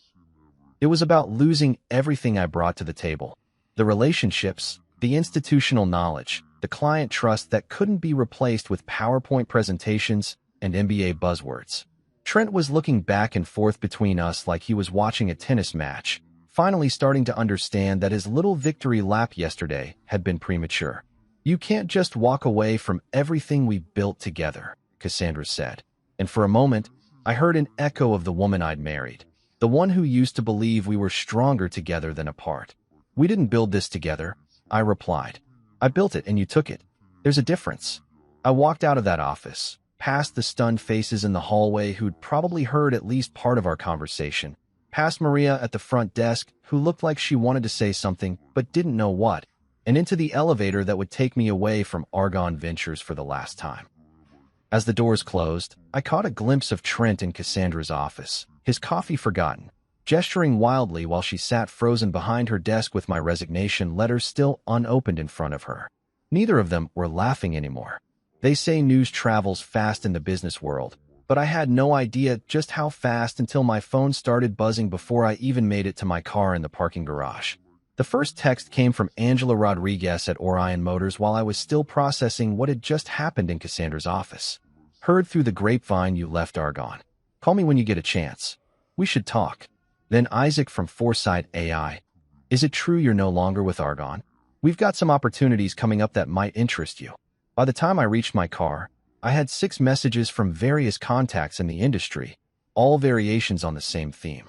It was about losing everything I brought to the table. The relationships, the institutional knowledge, the client trust that couldn't be replaced with PowerPoint presentations and MBA buzzwords. Trent was looking back and forth between us like he was watching a tennis match, finally starting to understand that his little victory lap yesterday had been premature. "You can't just walk away from everything we built together," Cassandra said. And for a moment, I heard an echo of the woman I'd married, the one who used to believe we were stronger together than apart. "We didn't build this together," I replied. "I built it and you took it. There's a difference." I walked out of that office, past the stunned faces in the hallway who'd probably heard at least part of our conversation, past Maria at the front desk, who looked like she wanted to say something but didn't know what, and into the elevator that would take me away from Argon Ventures for the last time. As the doors closed, I caught a glimpse of Trent in Cassandra's office, his coffee forgotten, gesturing wildly while she sat frozen behind her desk with my resignation letter still unopened in front of her. Neither of them were laughing anymore. They say news travels fast in the business world, but I had no idea just how fast until my phone started buzzing before I even made it to my car in the parking garage. The first text came from Angela Rodriguez at Orion Motors while I was still processing what had just happened in Cassandra's office. "Heard through the grapevine you left Argon. Call me when you get a chance. We should talk." Then Isaac from Foresight AI. "Is it true you're no longer with Argon? We've got some opportunities coming up that might interest you." By the time I reached my car, I had 6 messages from various contacts in the industry, all variations on the same theme.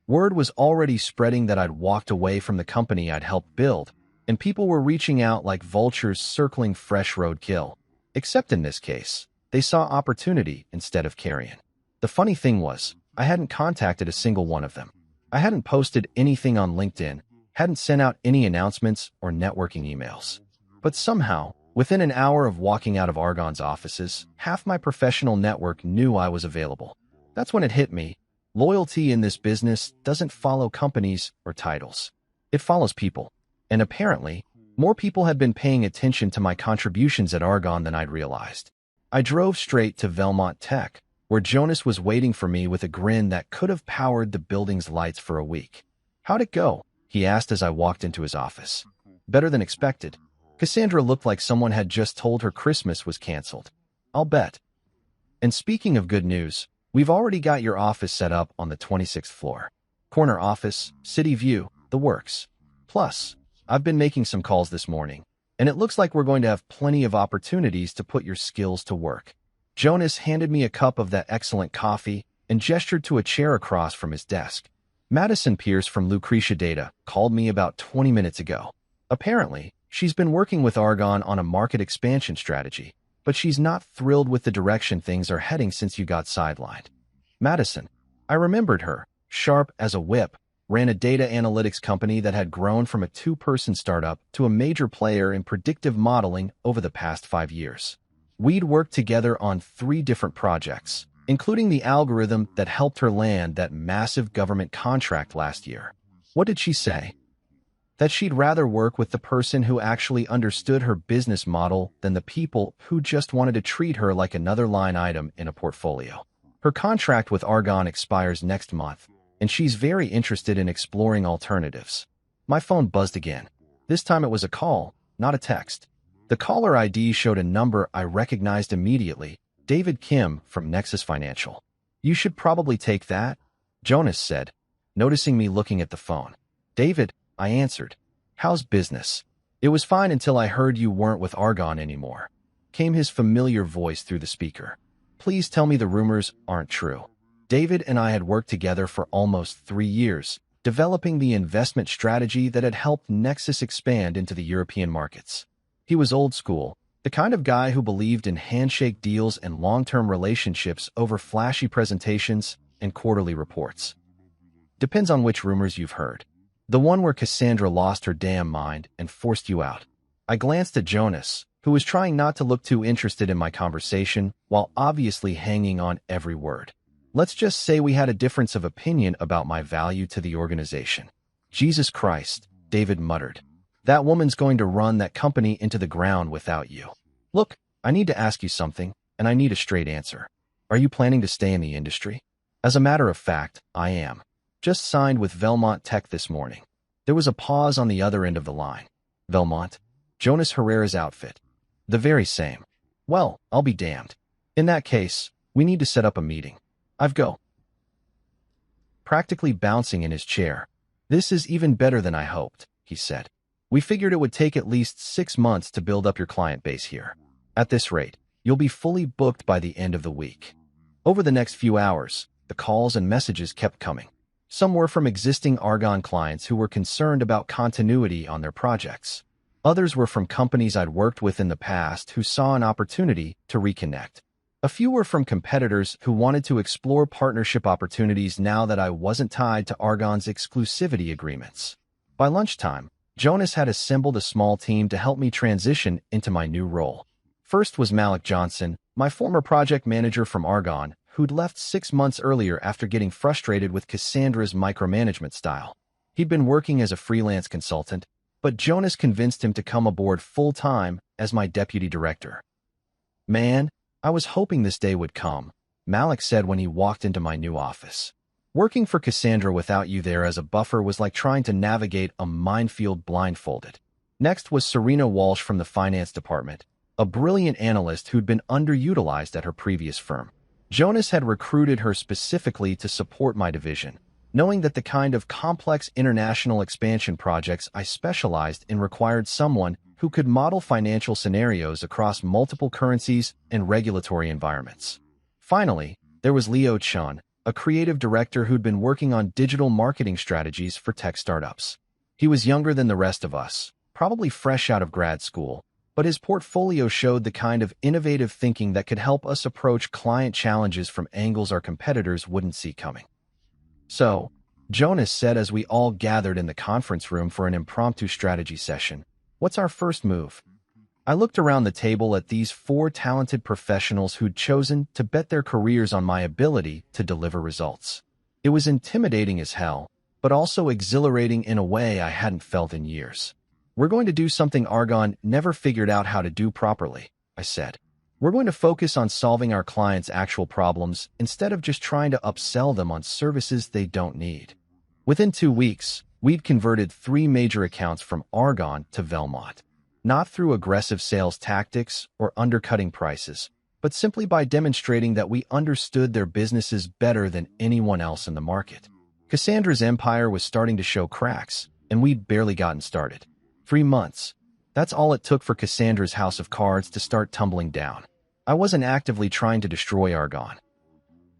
Word was already spreading that I'd walked away from the company I'd helped build, and people were reaching out like vultures circling fresh roadkill. Except in this case, they saw opportunity instead of carrion. The funny thing was, I hadn't contacted a single one of them. I hadn't posted anything on LinkedIn, hadn't sent out any announcements or networking emails. But somehow, Within an hour of walking out of Argon's offices, half my professional network knew I was available. That's when it hit me. Loyalty in this business doesn't follow companies or titles. It follows people. And apparently, more people had been paying attention to my contributions at Argon than I'd realized. I drove straight to Velmont Tech, where Jonas was waiting for me with a grin that could have powered the building's lights for a week. "How'd it go?" he asked as I walked into his office. "Better than expected." Cassandra looked like someone had just told her Christmas was canceled. "I'll bet." "And speaking of good news, we've already got your office set up on the 26th floor. Corner office, city view, the works. Plus, I've been making some calls this morning, and it looks like we're going to have plenty of opportunities to put your skills to work." Jonas handed me a cup of that excellent coffee and gestured to a chair across from his desk. "Madison Pierce from Lucretia Data called me about 20 minutes ago. Apparently, she's been working with Argon on a market expansion strategy, but she's not thrilled with the direction things are heading since you got sidelined." Madison. I remembered her, sharp as a whip, ran a data analytics company that had grown from a two-person startup to a major player in predictive modeling over the past 5 years. We'd worked together on 3 different projects, including the algorithm that helped her land that massive government contract last year. What did she say? That she'd rather work with the person who actually understood her business model than the people who just wanted to treat her like another line item in a portfolio. Her contract with Argon expires next month, and she's very interested in exploring alternatives. My phone buzzed again. This time it was a call, not a text. The caller ID showed a number I recognized immediately, David Kim from Nexus Financial. "You should probably take that," Jonas said, noticing me looking at the phone. "David," I answered. "How's business?" "It was fine until I heard you weren't with Argon anymore," came his familiar voice through the speaker. "Please tell me the rumors aren't true." David and I had worked together for almost 3 years, developing the investment strategy that had helped Nexus expand into the European markets. He was old school, the kind of guy who believed in handshake deals and long-term relationships over flashy presentations and quarterly reports. "Depends on which rumors you've heard. The one where Cassandra lost her damn mind and forced you out." I glanced at Jonas, who was trying not to look too interested in my conversation while obviously hanging on every word. "Let's just say we had a difference of opinion about my value to the organization." "Jesus Christ," David muttered. "That woman's going to run that company into the ground without you." "Look, I need to ask you something, and I need a straight answer. Are you planning to stay in the industry?" "As a matter of fact, I am. Just signed with Velmont Tech this morning." There was a pause on the other end of the line. "Velmont? Jonas Herrera's outfit." "The very same." "Well, I'll be damned. In that case, we need to set up a meeting. I've go." Practically bouncing in his chair. "This is even better than I hoped," he said. "We figured it would take at least 6 months to build up your client base here. At this rate, you'll be fully booked by the end of the week." Over the next few hours, the calls and messages kept coming. Some were from existing Argon clients who were concerned about continuity on their projects. Others were from companies I'd worked with in the past who saw an opportunity to reconnect. A few were from competitors who wanted to explore partnership opportunities now that I wasn't tied to Argon's exclusivity agreements. By lunchtime, Jonas had assembled a small team to help me transition into my new role. First was Malik Johnson, my former project manager from Argon, who'd left 6 months earlier after getting frustrated with Cassandra's micromanagement style. He'd been working as a freelance consultant, but Jonas convinced him to come aboard full-time as my deputy director. "Man, I was hoping this day would come," Malik said when he walked into my new office. "Working for Cassandra without you there as a buffer was like trying to navigate a minefield blindfolded." Next was Serena Walsh from the finance department, a brilliant analyst who'd been underutilized at her previous firm. Jonas had recruited her specifically to support my division, knowing that the kind of complex international expansion projects I specialized in required someone who could model financial scenarios across multiple currencies and regulatory environments. Finally, there was Leo Chun, a creative director who'd been working on digital marketing strategies for tech startups. He was younger than the rest of us, probably fresh out of grad school, but his portfolio showed the kind of innovative thinking that could help us approach client challenges from angles our competitors wouldn't see coming. "So," Jonas said as we all gathered in the conference room for an impromptu strategy session, "what's our first move?" I looked around the table at these four talented professionals who'd chosen to bet their careers on my ability to deliver results. It was intimidating as hell, but also exhilarating in a way I hadn't felt in years. "We're going to do something Argon never figured out how to do properly," I said. "We're going to focus on solving our clients' actual problems instead of just trying to upsell them on services they don't need." Within 2 weeks, we'd converted 3 major accounts from Argon to Velmont. Not through aggressive sales tactics or undercutting prices, but simply by demonstrating that we understood their businesses better than anyone else in the market. Cassandra's empire was starting to show cracks, and we'd barely gotten started. 3 months. That's all it took for Cassandra's house of cards to start tumbling down. I wasn't actively trying to destroy Argon.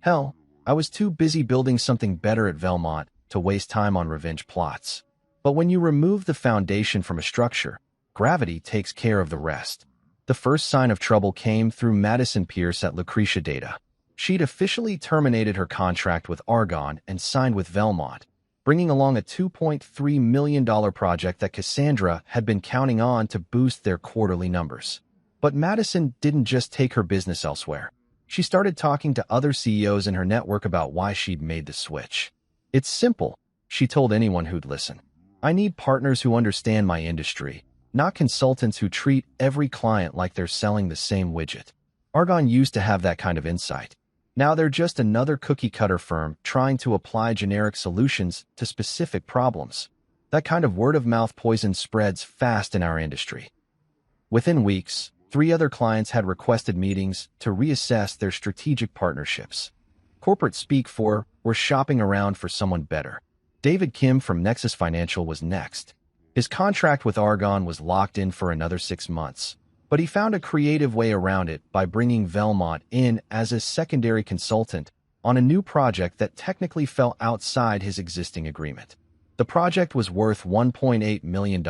Hell, I was too busy building something better at Velmont to waste time on revenge plots. But when you remove the foundation from a structure, gravity takes care of the rest. The first sign of trouble came through Madison Pierce at Lucretia Data. She'd officially terminated her contract with Argon and signed with Velmont, bringing along a $2.3 million project that Cassandra had been counting on to boost their quarterly numbers. But Madison didn't just take her business elsewhere. She started talking to other CEOs in her network about why she'd made the switch. "It's simple," she told anyone who'd listen. "I need partners who understand my industry, not consultants who treat every client like they're selling the same widget." Argon used to have that kind of insight. Now they're just another cookie-cutter firm trying to apply generic solutions to specific problems. That kind of word-of-mouth poison spreads fast in our industry. Within weeks, 3 other clients had requested meetings to reassess their strategic partnerships. Corporate speak for were shopping around for someone better. David Kim from Nexus Financial was next. His contract with Argon was locked in for another 6 months, but he found a creative way around it by bringing Velmont in as a secondary consultant on a new project that technically fell outside his existing agreement. The project was worth $1.8 million,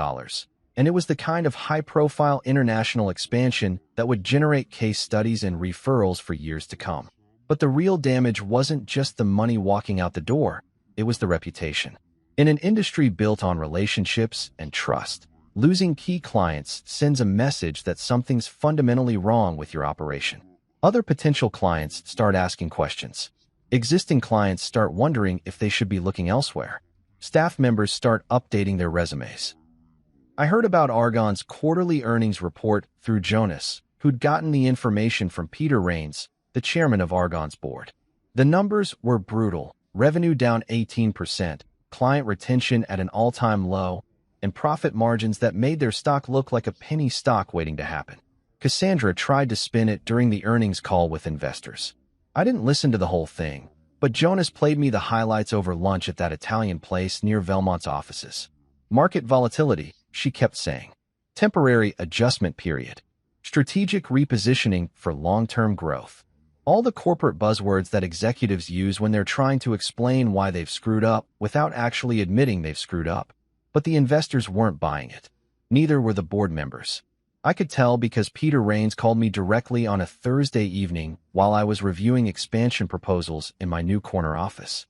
and it was the kind of high-profile international expansion that would generate case studies and referrals for years to come. But the real damage wasn't just the money walking out the door, it was the reputation. In an industry built on relationships and trust, losing key clients sends a message that something's fundamentally wrong with your operation. Other potential clients start asking questions. Existing clients start wondering if they should be looking elsewhere. Staff members start updating their resumes. I heard about Argon's quarterly earnings report through Jonas, who'd gotten the information from Peter Rains, the chairman of Argon's board. The numbers were brutal: revenue down 18%, client retention at an all-time low, and profit margins that made their stock look like a penny stock waiting to happen. Cassandra tried to spin it during the earnings call with investors. I didn't listen to the whole thing, but Jonas played me the highlights over lunch at that Italian place near Velmont's offices. "Market volatility," she kept saying. "Temporary adjustment period. Strategic repositioning for long-term growth." All the corporate buzzwords that executives use when they're trying to explain why they've screwed up without actually admitting they've screwed up. But the investors weren't buying it. Neither were the board members. I could tell because Peter Rains called me directly on a Thursday evening while I was reviewing expansion proposals in my new corner office.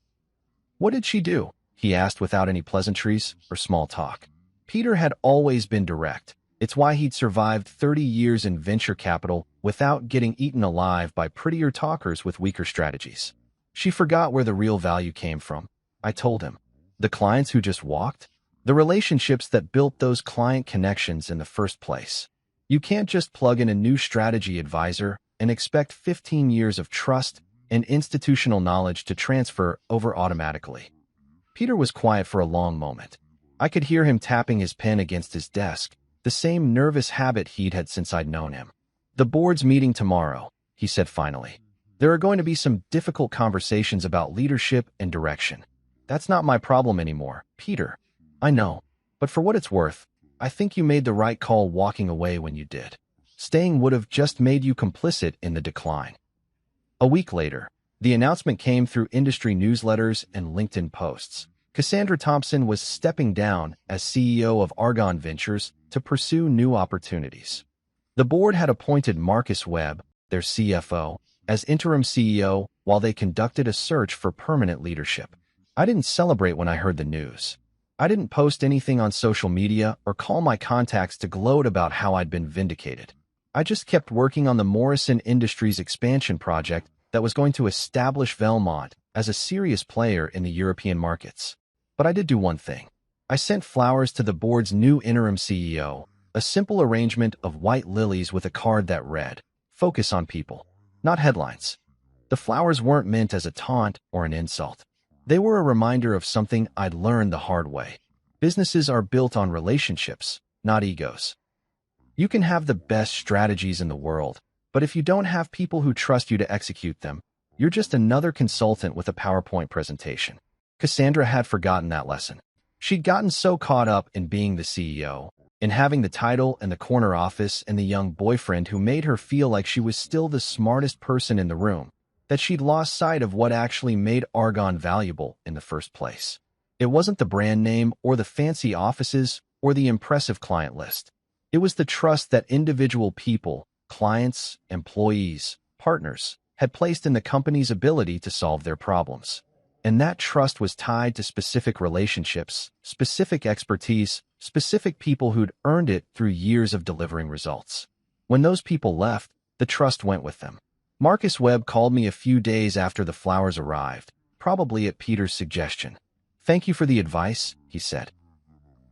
"What did she do?" he asked without any pleasantries or small talk. Peter had always been direct. It's why he'd survived 30 years in venture capital without getting eaten alive by prettier talkers with weaker strategies. "She forgot where the real value came from," I told him. "The clients who just walked? The relationships that built those client connections in the first place. You can't just plug in a new strategy advisor and expect 15 years of trust and institutional knowledge to transfer over automatically." Peter was quiet for a long moment. I could hear him tapping his pen against his desk, the same nervous habit he'd had since I'd known him. "The board's meeting tomorrow," he said finally. "There are going to be some difficult conversations about leadership and direction. That's not my problem anymore, Peter. I know, but for what it's worth, I think you made the right call walking away when you did. Staying would have just made you complicit in the decline." A week later, the announcement came through industry newsletters and LinkedIn posts. Cassandra Thompson was stepping down as CEO of Argon Ventures to pursue new opportunities. The board had appointed Marcus Webb, their CFO, as interim CEO while they conducted a search for permanent leadership. I didn't celebrate when I heard the news. I didn't post anything on social media or call my contacts to gloat about how I'd been vindicated. I just kept working on the Morrison Industries expansion project that was going to establish Velmont as a serious player in the European markets. But I did do one thing. I sent flowers to the board's new interim CEO, a simple arrangement of white lilies with a card that read, "Focus on people, not headlines." The flowers weren't meant as a taunt or an insult. They were a reminder of something I'd learned the hard way. Businesses are built on relationships, not egos. You can have the best strategies in the world, but if you don't have people who trust you to execute them, you're just another consultant with a PowerPoint presentation. Cassandra had forgotten that lesson. She'd gotten so caught up in being the CEO, in having the title and the corner office and the young boyfriend who made her feel like she was still the smartest person in the room, that she'd lost sight of what actually made Argon valuable in the first place. It wasn't the brand name or the fancy offices or the impressive client list. It was the trust that individual people, clients, employees, partners, had placed in the company's ability to solve their problems. And that trust was tied to specific relationships, specific expertise, specific people who'd earned it through years of delivering results. When those people left, the trust went with them. Marcus Webb called me a few days after the flowers arrived, probably at Peter's suggestion. "Thank you for the advice," he said.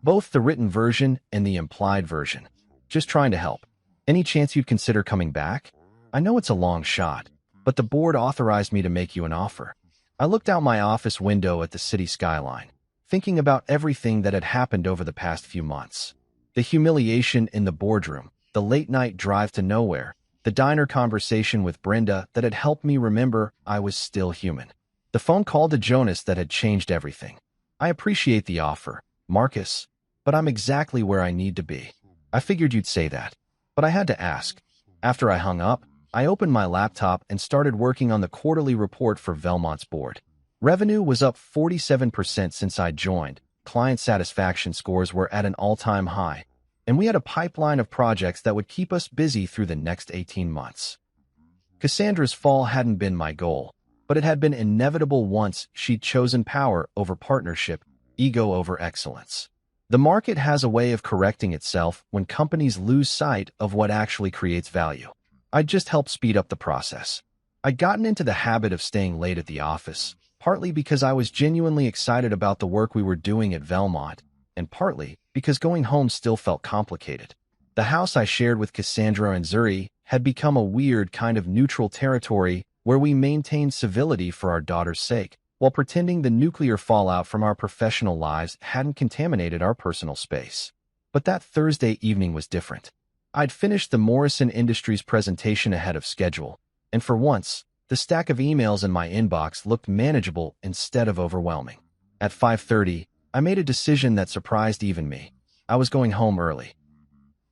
"Both the written version and the implied version. Just trying to help. Any chance you'd consider coming back? I know it's a long shot, but the board authorized me to make you an offer." I looked out my office window at the city skyline, thinking about everything that had happened over the past few months. The humiliation in the boardroom, the late-night drive to nowhere, the diner conversation with Brenda that had helped me remember I was still human. The phone call to Jonas that had changed everything. "I appreciate the offer, Marcus, but I'm exactly where I need to be." I figured you'd say that, but I had to ask. After I hung up, I opened my laptop and started working on the quarterly report for Velmont's board. Revenue was up 47% since I joined, client satisfaction scores were at an all-time high, and we had a pipeline of projects that would keep us busy through the next 18 months. Cassandra's fall hadn't been my goal, but it had been inevitable once she'd chosen power over partnership, ego over excellence. The market has a way of correcting itself when companies lose sight of what actually creates value. I'd just helped speed up the process. I'd gotten into the habit of staying late at the office, partly because I was genuinely excited about the work we were doing at Velmont, and partly because going home still felt complicated. The house I shared with Cassandra and Zuri had become a weird kind of neutral territory where we maintained civility for our daughter's sake, while pretending the nuclear fallout from our professional lives hadn't contaminated our personal space. But that Thursday evening was different. I'd finished the Morrison Industries presentation ahead of schedule, and for once, the stack of emails in my inbox looked manageable instead of overwhelming. At 5:30, I made a decision that surprised even me. I was going home early.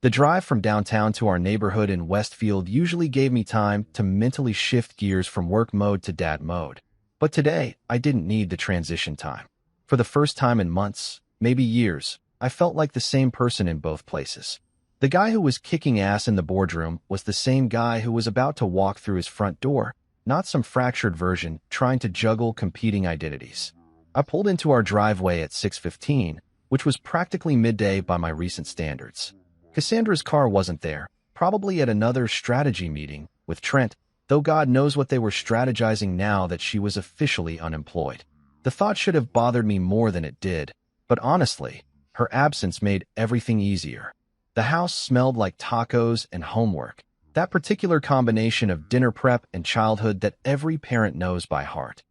The drive from downtown to our neighborhood in Westfield usually gave me time to mentally shift gears from work mode to dad mode. But today, I didn't need the transition time. For the first time in months, maybe years, I felt like the same person in both places. The guy who was kicking ass in the boardroom was the same guy who was about to walk through his front door, not some fractured version trying to juggle competing identities. I pulled into our driveway at 6:15, which was practically midday by my recent standards. Cassandra's car wasn't there, probably at another strategy meeting with Trent, though God knows what they were strategizing now that she was officially unemployed. The thought should have bothered me more than it did, but honestly, her absence made everything easier. The house smelled like tacos and homework, that particular combination of dinner prep and childhood that every parent knows by heart.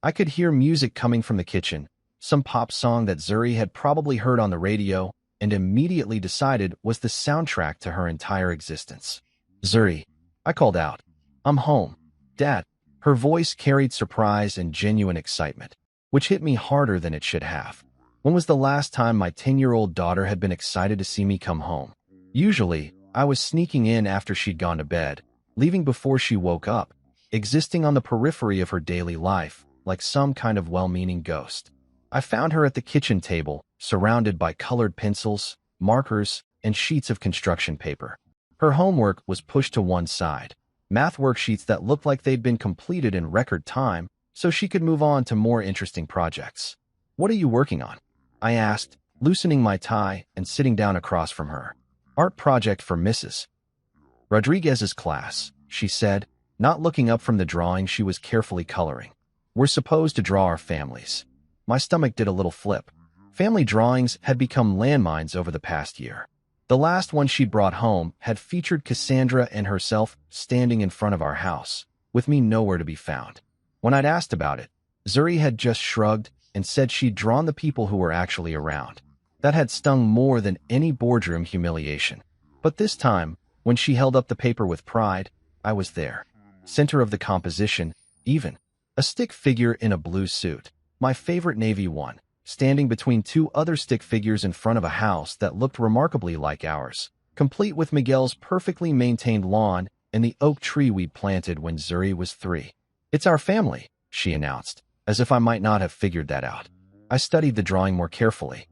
I could hear music coming from the kitchen, some pop song that Zuri had probably heard on the radio and immediately decided was the soundtrack to her entire existence. "Zuri," I called out. "I'm home, Dad." Her voice carried surprise and genuine excitement, which hit me harder than it should have. When was the last time my 10-year-old daughter had been excited to see me come home? Usually, I was sneaking in after she'd gone to bed, leaving before she woke up, existing on the periphery of her daily life, like some kind of well-meaning ghost. I found her at the kitchen table, surrounded by colored pencils, markers, and sheets of construction paper. Her homework was pushed to one side, math worksheets that looked like they'd been completed in record time, so she could move on to more interesting projects. "What are you working on?" I asked, loosening my tie and sitting down across from her. Art project for Mrs. Rodriguez's class, she said, not looking up from the drawing she was carefully coloring. We're supposed to draw our families. My stomach did a little flip. Family drawings had become landmines over the past year. The last one she'd brought home had featured Cassandra and herself standing in front of our house, with me nowhere to be found. When I'd asked about it, Zuri had just shrugged and said she'd drawn the people who were actually around. That had stung more than any boardroom humiliation. But this time, when she held up the paper with pride, I was there. Center of the composition, even. A stick figure in a blue suit, my favorite navy one, standing between two other stick figures in front of a house that looked remarkably like ours, complete with Miguel's perfectly maintained lawn and the oak tree we'd planted when Zuri was 3. It's our family, she announced, as if I might not have figured that out. I studied the drawing more carefully.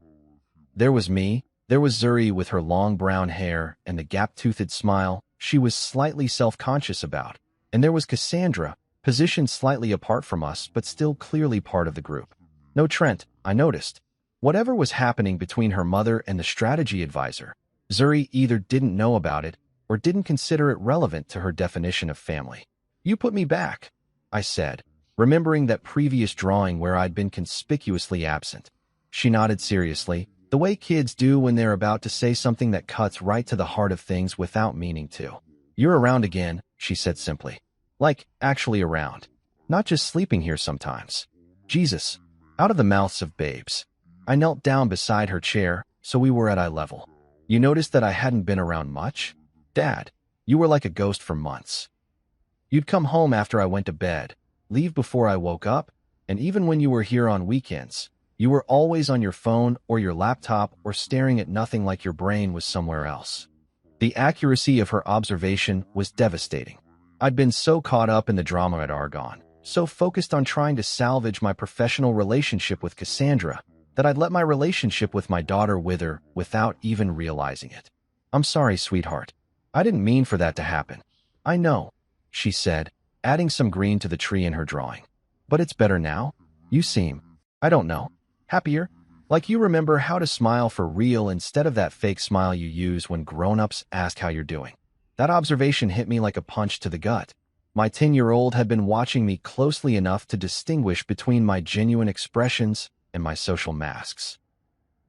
There was me, there was Zuri with her long brown hair and the gap-toothed smile she was slightly self-conscious about, and there was Cassandra, positioned slightly apart from us but still clearly part of the group. No Trent, I noticed. Whatever was happening between her mother and the strategy advisor, Zuri either didn't know about it or didn't consider it relevant to her definition of family. You put me back, I said, remembering that previous drawing where I'd been conspicuously absent. She nodded seriously, the way kids do when they're about to say something that cuts right to the heart of things without meaning to. You're around again, she said simply. Like, actually around. Not just sleeping here sometimes. Jesus. Out of the mouths of babes. I knelt down beside her chair, so we were at eye level. You noticed that I hadn't been around much? Dad, you were like a ghost for months. You'd come home after I went to bed, leave before I woke up, and even when you were here on weekends, you were always on your phone or your laptop or staring at nothing like your brain was somewhere else. The accuracy of her observation was devastating. I'd been so caught up in the drama at Argonne, so focused on trying to salvage my professional relationship with Cassandra, that I'd let my relationship with my daughter wither without even realizing it. I'm sorry, sweetheart. I didn't mean for that to happen. I know, she said, adding some green to the tree in her drawing. But it's better now. You seem, I don't know, happier? Like you remember how to smile for real instead of that fake smile you use when grown-ups ask how you're doing. That observation hit me like a punch to the gut. My 10-year-old had been watching me closely enough to distinguish between my genuine expressions and my social masks.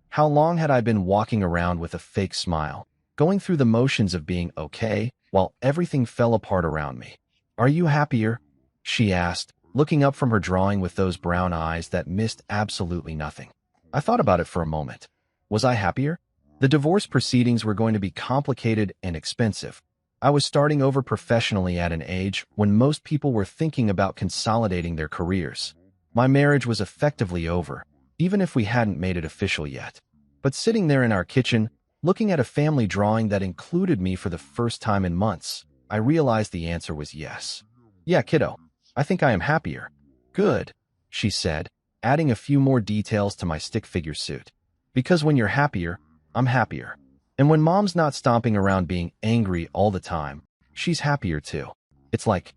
How long had I been walking around with a fake smile, going through the motions of being okay while everything fell apart around me? Are you happier? She asked, looking up from her drawing with those brown eyes that missed absolutely nothing. I thought about it for a moment. Was I happier? The divorce proceedings were going to be complicated and expensive. I was starting over professionally at an age when most people were thinking about consolidating their careers. My marriage was effectively over, even if we hadn't made it official yet. But sitting there in our kitchen, looking at a family drawing that included me for the first time in months, I realized the answer was yes. Yeah, kiddo, I think I am happier. Good, she said, adding a few more details to my stick figure suit. Because when you're happier, I'm happier. And when mom's not stomping around being angry all the time, she's happier too. It's like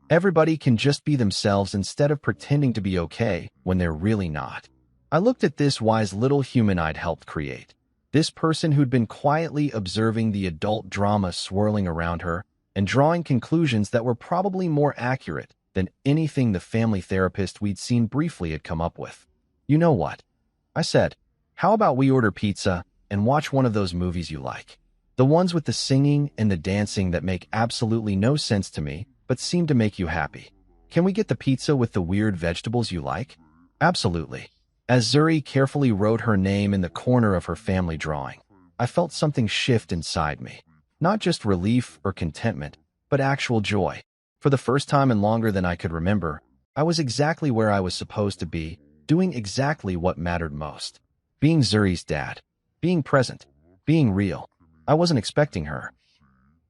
everybody can just be themselves instead of pretending to be okay when they're really not. I looked at this wise little human I'd helped create. This person who'd been quietly observing the adult drama swirling around her and drawing conclusions that were probably more accurate than anything the family therapist we'd seen briefly had come up with. You know what? I said, how about we order pizza and watch one of those movies you like? The ones with the singing and the dancing that make absolutely no sense to me, but seem to make you happy. Can we get the pizza with the weird vegetables you like? Absolutely. As Zuri carefully wrote her name in the corner of her family drawing, I felt something shift inside me. Not just relief or contentment, but actual joy. For the first time in longer than I could remember, I was exactly where I was supposed to be, doing exactly what mattered most. Being Zuri's dad. Being present. Being real. I wasn't expecting her.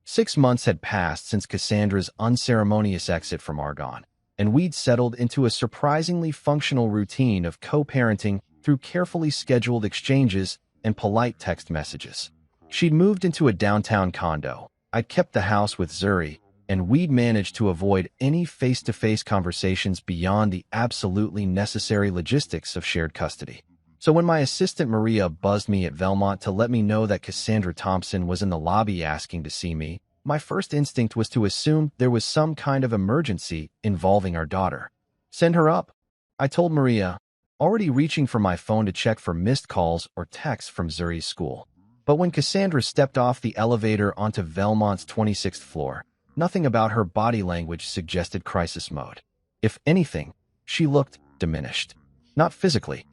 6 months had passed since Cassandra's unceremonious exit from Argonne, and we'd settled into a surprisingly functional routine of co-parenting through carefully scheduled exchanges and polite text messages. She'd moved into a downtown condo. I'd kept the house with Zuri, and we'd managed to avoid any face-to-face conversations beyond the absolutely necessary logistics of shared custody. So when my assistant Maria buzzed me at Velmont to let me know that Cassandra Thompson was in the lobby asking to see me, my first instinct was to assume there was some kind of emergency involving our daughter. Send her up, I told Maria, already reaching for my phone to check for missed calls or texts from Zuri's school. But when Cassandra stepped off the elevator onto Velmont's 26th floor, nothing about her body language suggested crisis mode. If anything, she looked diminished. Not physically.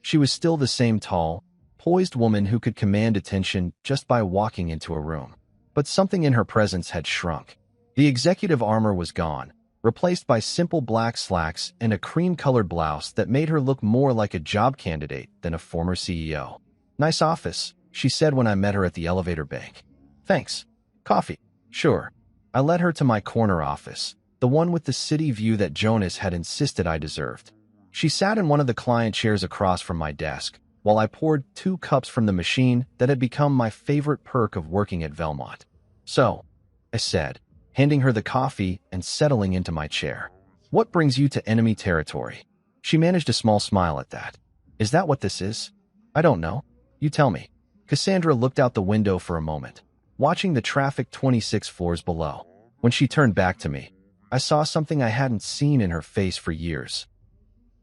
She was still the same tall, poised woman who could command attention just by walking into a room. But something in her presence had shrunk. The executive armor was gone, replaced by simple black slacks and a cream-colored blouse that made her look more like a job candidate than a former CEO. Nice office, she said when I met her at the elevator bank. Thanks. Coffee? Sure. I led her to my corner office, the one with the city view that Jonas had insisted I deserved. She sat in one of the client chairs across from my desk, while I poured 2 cups from the machine that had become my favorite perk of working at Velmont. So, I said, handing her the coffee and settling into my chair. What brings you to enemy territory? She managed a small smile at that. Is that what this is? I don't know. You tell me. Cassandra looked out the window for a moment, watching the traffic 26 floors below. When she turned back to me, I saw something I hadn't seen in her face for years.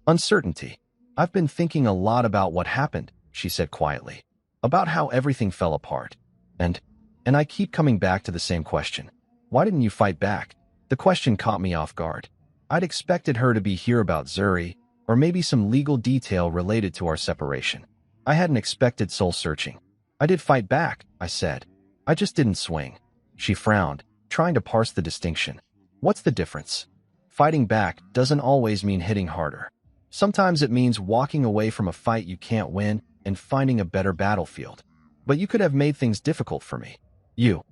Uncertainty. I've been thinking a lot about what happened, she said quietly. About how everything fell apart. And I keep coming back to the same question. Why didn't you fight back? The question caught me off guard. I'd expected her to be here about Zuri, or maybe some legal detail related to our separation. I hadn't expected soul-searching. I did fight back, I said. I just didn't swing. She frowned, trying to parse the distinction. What's the difference? Fighting back doesn't always mean hitting harder. Sometimes it means walking away from a fight you can't win and finding a better battlefield. But you could have made things difficult for me. You.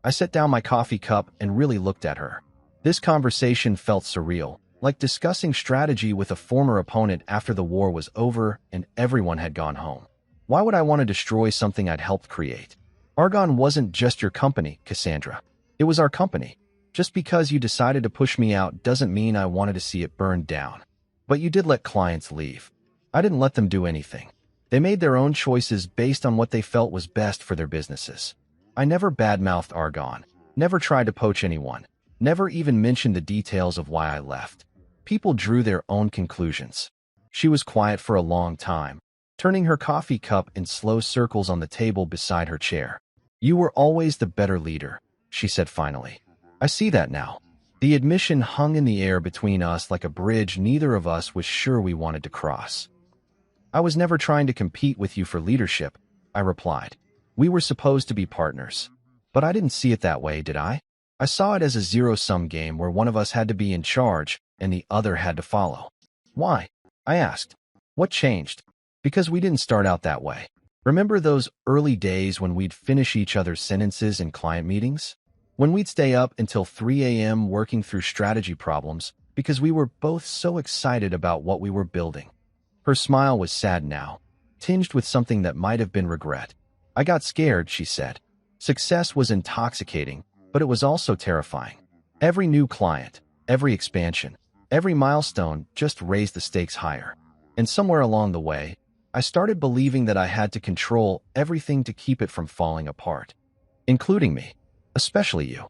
I set down my coffee cup and really looked at her. This conversation felt surreal, like discussing strategy with a former opponent after the war was over and everyone had gone home. Why would I want to destroy something I'd helped create? Argonne wasn't just your company, Cassandra. It was our company. Just because you decided to push me out doesn't mean I wanted to see it burned down. But you did let clients leave. I didn't let them do anything. They made their own choices based on what they felt was best for their businesses. I never badmouthed Argonne, never tried to poach anyone, never even mentioned the details of why I left. People drew their own conclusions. She was quiet for a long time, turning her coffee cup in slow circles on the table beside her chair. You were always the better leader, she said finally. I see that now. The admission hung in the air between us like a bridge neither of us was sure we wanted to cross. I was never trying to compete with you for leadership, I replied. We were supposed to be partners. But I didn't see it that way, did I? I saw it as a zero-sum game where one of us had to be in charge and the other had to follow. Why? I asked. What changed? Because we didn't start out that way. Remember those early days when we'd finish each other's sentences in client meetings? When we'd stay up until 3 a.m. working through strategy problems because we were both so excited about what we were building. Her smile was sad now, tinged with something that might have been regret. I got scared, she said. Success was intoxicating, but it was also terrifying. Every new client, every expansion, every milestone just raised the stakes higher. And somewhere along the way, I started believing that I had to control everything to keep it from falling apart, including me. Especially you.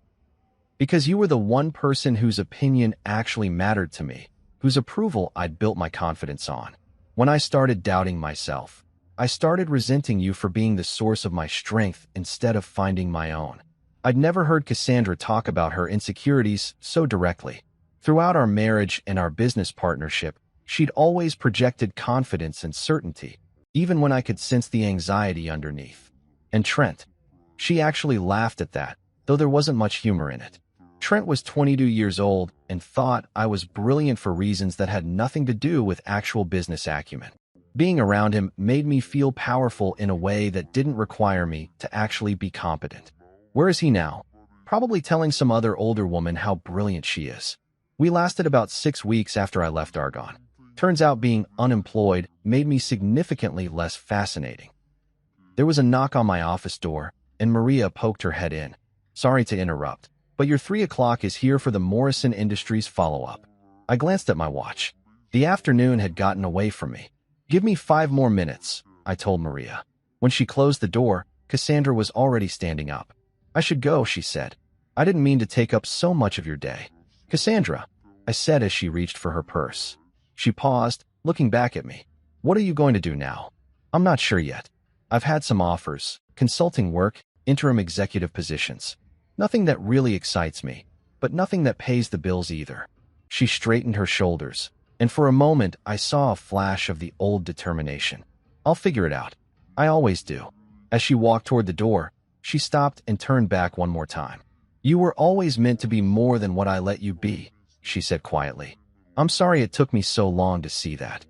Because you were the one person whose opinion actually mattered to me, whose approval I'd built my confidence on. When I started doubting myself, I started resenting you for being the source of my strength instead of finding my own. I'd never heard Cassandra talk about her insecurities so directly. Throughout our marriage and our business partnership, she'd always projected confidence and certainty, even when I could sense the anxiety underneath. And Trent, she actually laughed at that, though there wasn't much humor in it. Trent was 22 years old and thought I was brilliant for reasons that had nothing to do with actual business acumen. Being around him made me feel powerful in a way that didn't require me to actually be competent. Where is he now? Probably telling some other older woman how brilliant she is. We lasted about 6 weeks after I left Argonne. Turns out being unemployed made me significantly less fascinating. There was a knock on my office door, and Maria poked her head in. Sorry to interrupt, but your 3 o'clock is here for the Morrison Industries follow-up. I glanced at my watch. The afternoon had gotten away from me. Give me 5 more minutes, I told Maria. When she closed the door, Cassandra was already standing up. I should go, she said. I didn't mean to take up so much of your day. Cassandra, I said as she reached for her purse. She paused, looking back at me. What are you going to do now? I'm not sure yet. I've had some offers, consulting work, interim executive positions. Nothing that really excites me, but nothing that pays the bills either. She straightened her shoulders, and for a moment I saw a flash of the old determination. I'll figure it out. I always do. As she walked toward the door, she stopped and turned back one more time. You were always meant to be more than what I let you be, she said quietly. I'm sorry it took me so long to see that.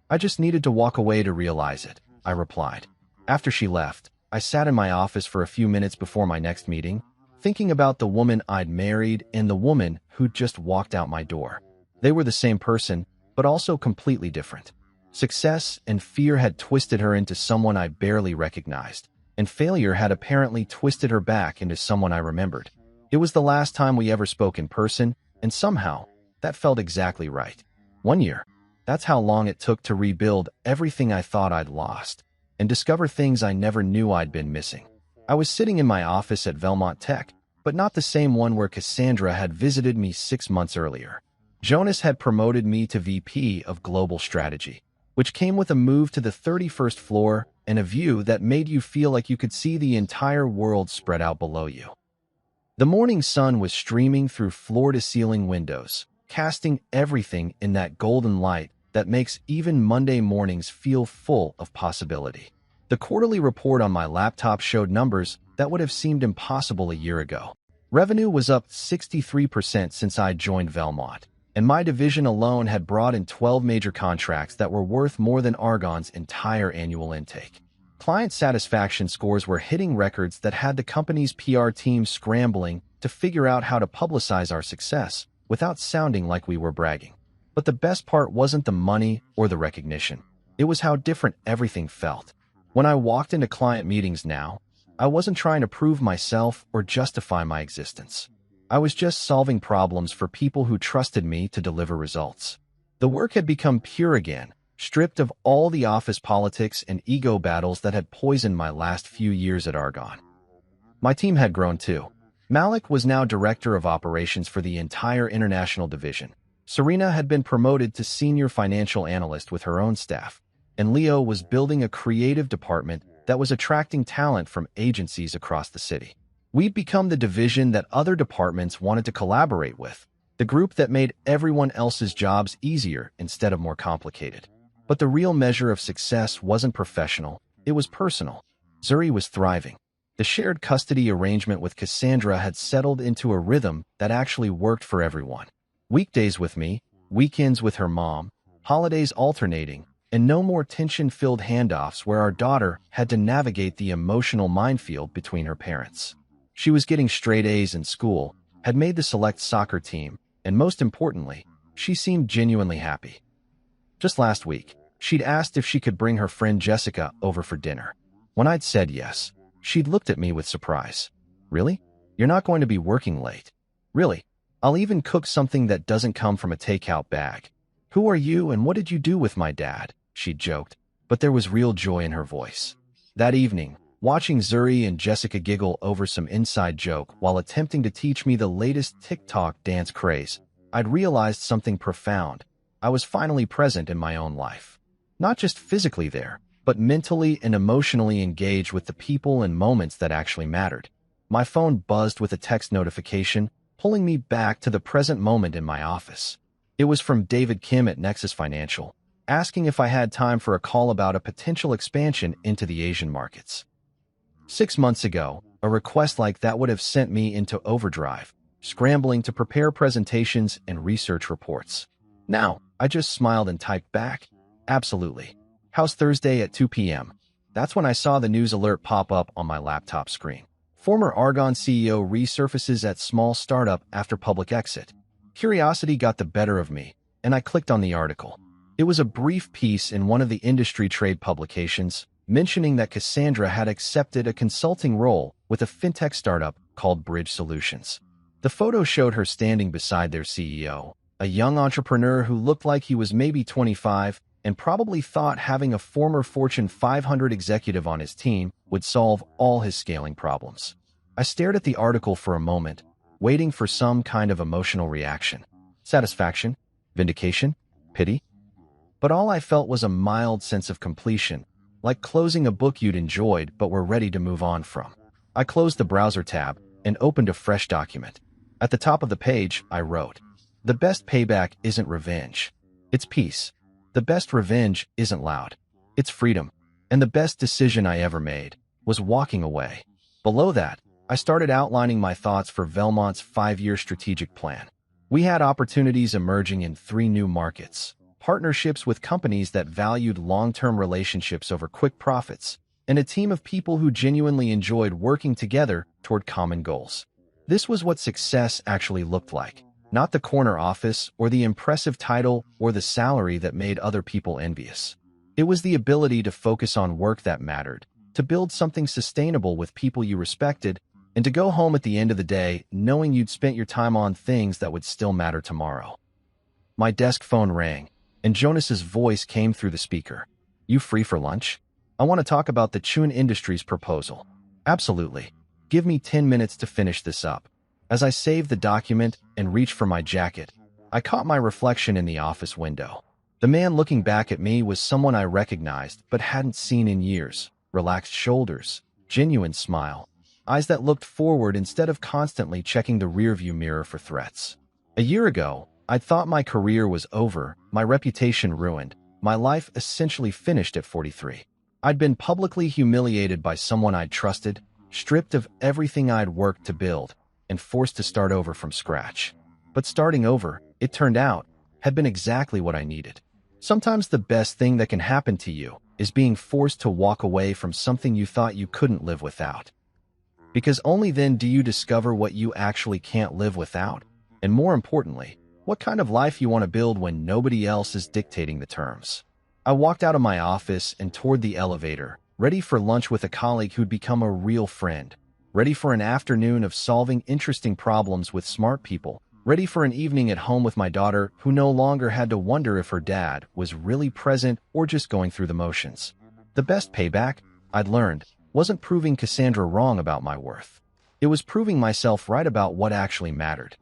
I just needed to walk away to realize it, I replied. After she left, I sat in my office for a few minutes before my next meeting, thinking about the woman I'd married and the woman who'd just walked out my door. They were the same person, but also completely different. Success and fear had twisted her into someone I barely recognized, and failure had apparently twisted her back into someone I remembered. It was the last time we ever spoke in person, and somehow, that felt exactly right. 1 year. That's how long it took to rebuild everything I thought I'd lost, and discover things I never knew I'd been missing. I was sitting in my office at Velmont Tech, but not the same one where Cassandra had visited me 6 months earlier. Jonas had promoted me to VP of Global Strategy, which came with a move to the 31st floor and a view that made you feel like you could see the entire world spread out below you. The morning sun was streaming through floor-to-ceiling windows, casting everything in that golden light that makes even Monday mornings feel full of possibility. The quarterly report on my laptop showed numbers that would have seemed impossible a year ago. Revenue was up 63% since I joined Velmont, and my division alone had brought in 12 major contracts that were worth more than Argon's entire annual intake. Client satisfaction scores were hitting records that had the company's PR team scrambling to figure out how to publicize our success without sounding like we were bragging. But the best part wasn't the money or the recognition. It was how different everything felt. When I walked into client meetings now, I wasn't trying to prove myself or justify my existence. I was just solving problems for people who trusted me to deliver results. The work had become pure again, stripped of all the office politics and ego battles that had poisoned my last few years at Argon. My team had grown too. Malik was now director of operations for the entire international division. Serena had been promoted to senior financial analyst with her own staff, and Leo was building a creative department that was attracting talent from agencies across the city. We'd become the division that other departments wanted to collaborate with, the group that made everyone else's jobs easier instead of more complicated. But the real measure of success wasn't professional, it was personal. Zuri was thriving. The shared custody arrangement with Cassandra had settled into a rhythm that actually worked for everyone. Weekdays with me, weekends with her mom, holidays alternating, and no more tension-filled handoffs where our daughter had to navigate the emotional minefield between her parents. She was getting straight A's in school, had made the select soccer team, and most importantly, she seemed genuinely happy. Just last week, she'd asked if she could bring her friend Jessica over for dinner. When I'd said yes, she'd looked at me with surprise. Really? You're not going to be working late? Really? I'll even cook something that doesn't come from a takeout bag. Who are you and what did you do with my dad? She'd joked, but there was real joy in her voice. That evening, watching Zuri and Jessica giggle over some inside joke while attempting to teach me the latest TikTok dance craze, I'd realized something profound. I was finally present in my own life. Not just physically there, but mentally and emotionally engaged with the people and moments that actually mattered. My phone buzzed with a text notification, pulling me back to the present moment in my office. It was from David Kim at Nexus Financial, asking if I had time for a call about a potential expansion into the Asian markets. 6 months ago, a request like that would have sent me into overdrive, scrambling to prepare presentations and research reports. Now, I just smiled and typed back, absolutely. How's Thursday at 2 p.m.? That's when I saw the news alert pop up on my laptop screen. Former Argon CEO resurfaces at small startup after public exit. Curiosity got the better of me, and I clicked on the article. It was a brief piece in one of the industry trade publications, mentioning that Cassandra had accepted a consulting role with a fintech startup called Bridge Solutions. The photo showed her standing beside their CEO, a young entrepreneur who looked like he was maybe 25, and probably thought having a former Fortune 500 executive on his team would solve all his scaling problems. I stared at the article for a moment, waiting for some kind of emotional reaction. Satisfaction? Vindication? Pity? But all I felt was a mild sense of completion, like closing a book you'd enjoyed but were ready to move on from. I closed the browser tab and opened a fresh document. At the top of the page, I wrote, "The best payback isn't revenge. It's peace. The best revenge isn't loud. It's freedom. And the best decision I ever made was walking away." Below that, I started outlining my thoughts for Velmont's 5-year strategic plan. We had opportunities emerging in 3 new markets, partnerships with companies that valued long-term relationships over quick profits, and a team of people who genuinely enjoyed working together toward common goals. This was what success actually looked like, not the corner office or the impressive title or the salary that made other people envious. It was the ability to focus on work that mattered, to build something sustainable with people you respected, and to go home at the end of the day knowing you'd spent your time on things that would still matter tomorrow. My desk phone rang, and Jonas's voice came through the speaker. "You free for lunch? I want to talk about the Chun Industries proposal." "Absolutely. Give me 10 minutes to finish this up." As I saved the document and reached for my jacket, I caught my reflection in the office window. The man looking back at me was someone I recognized but hadn't seen in years. Relaxed shoulders, genuine smile, eyes that looked forward instead of constantly checking the rearview mirror for threats. A year ago, I'd thought my career was over, my reputation ruined, my life essentially finished at 43. I'd been publicly humiliated by someone I'd trusted, stripped of everything I'd worked to build, and forced to start over from scratch. But starting over, it turned out, had been exactly what I needed. Sometimes the best thing that can happen to you is being forced to walk away from something you thought you couldn't live without. Because only then do you discover what you actually can't live without, and more importantly, what kind of life you want to build when nobody else is dictating the terms. I walked out of my office and toward the elevator, ready for lunch with a colleague who'd become a real friend, ready for an afternoon of solving interesting problems with smart people, ready for an evening at home with my daughter who no longer had to wonder if her dad was really present or just going through the motions. The best payback, I'd learned, wasn't proving Cassandra wrong about my worth. It was proving myself right about what actually mattered.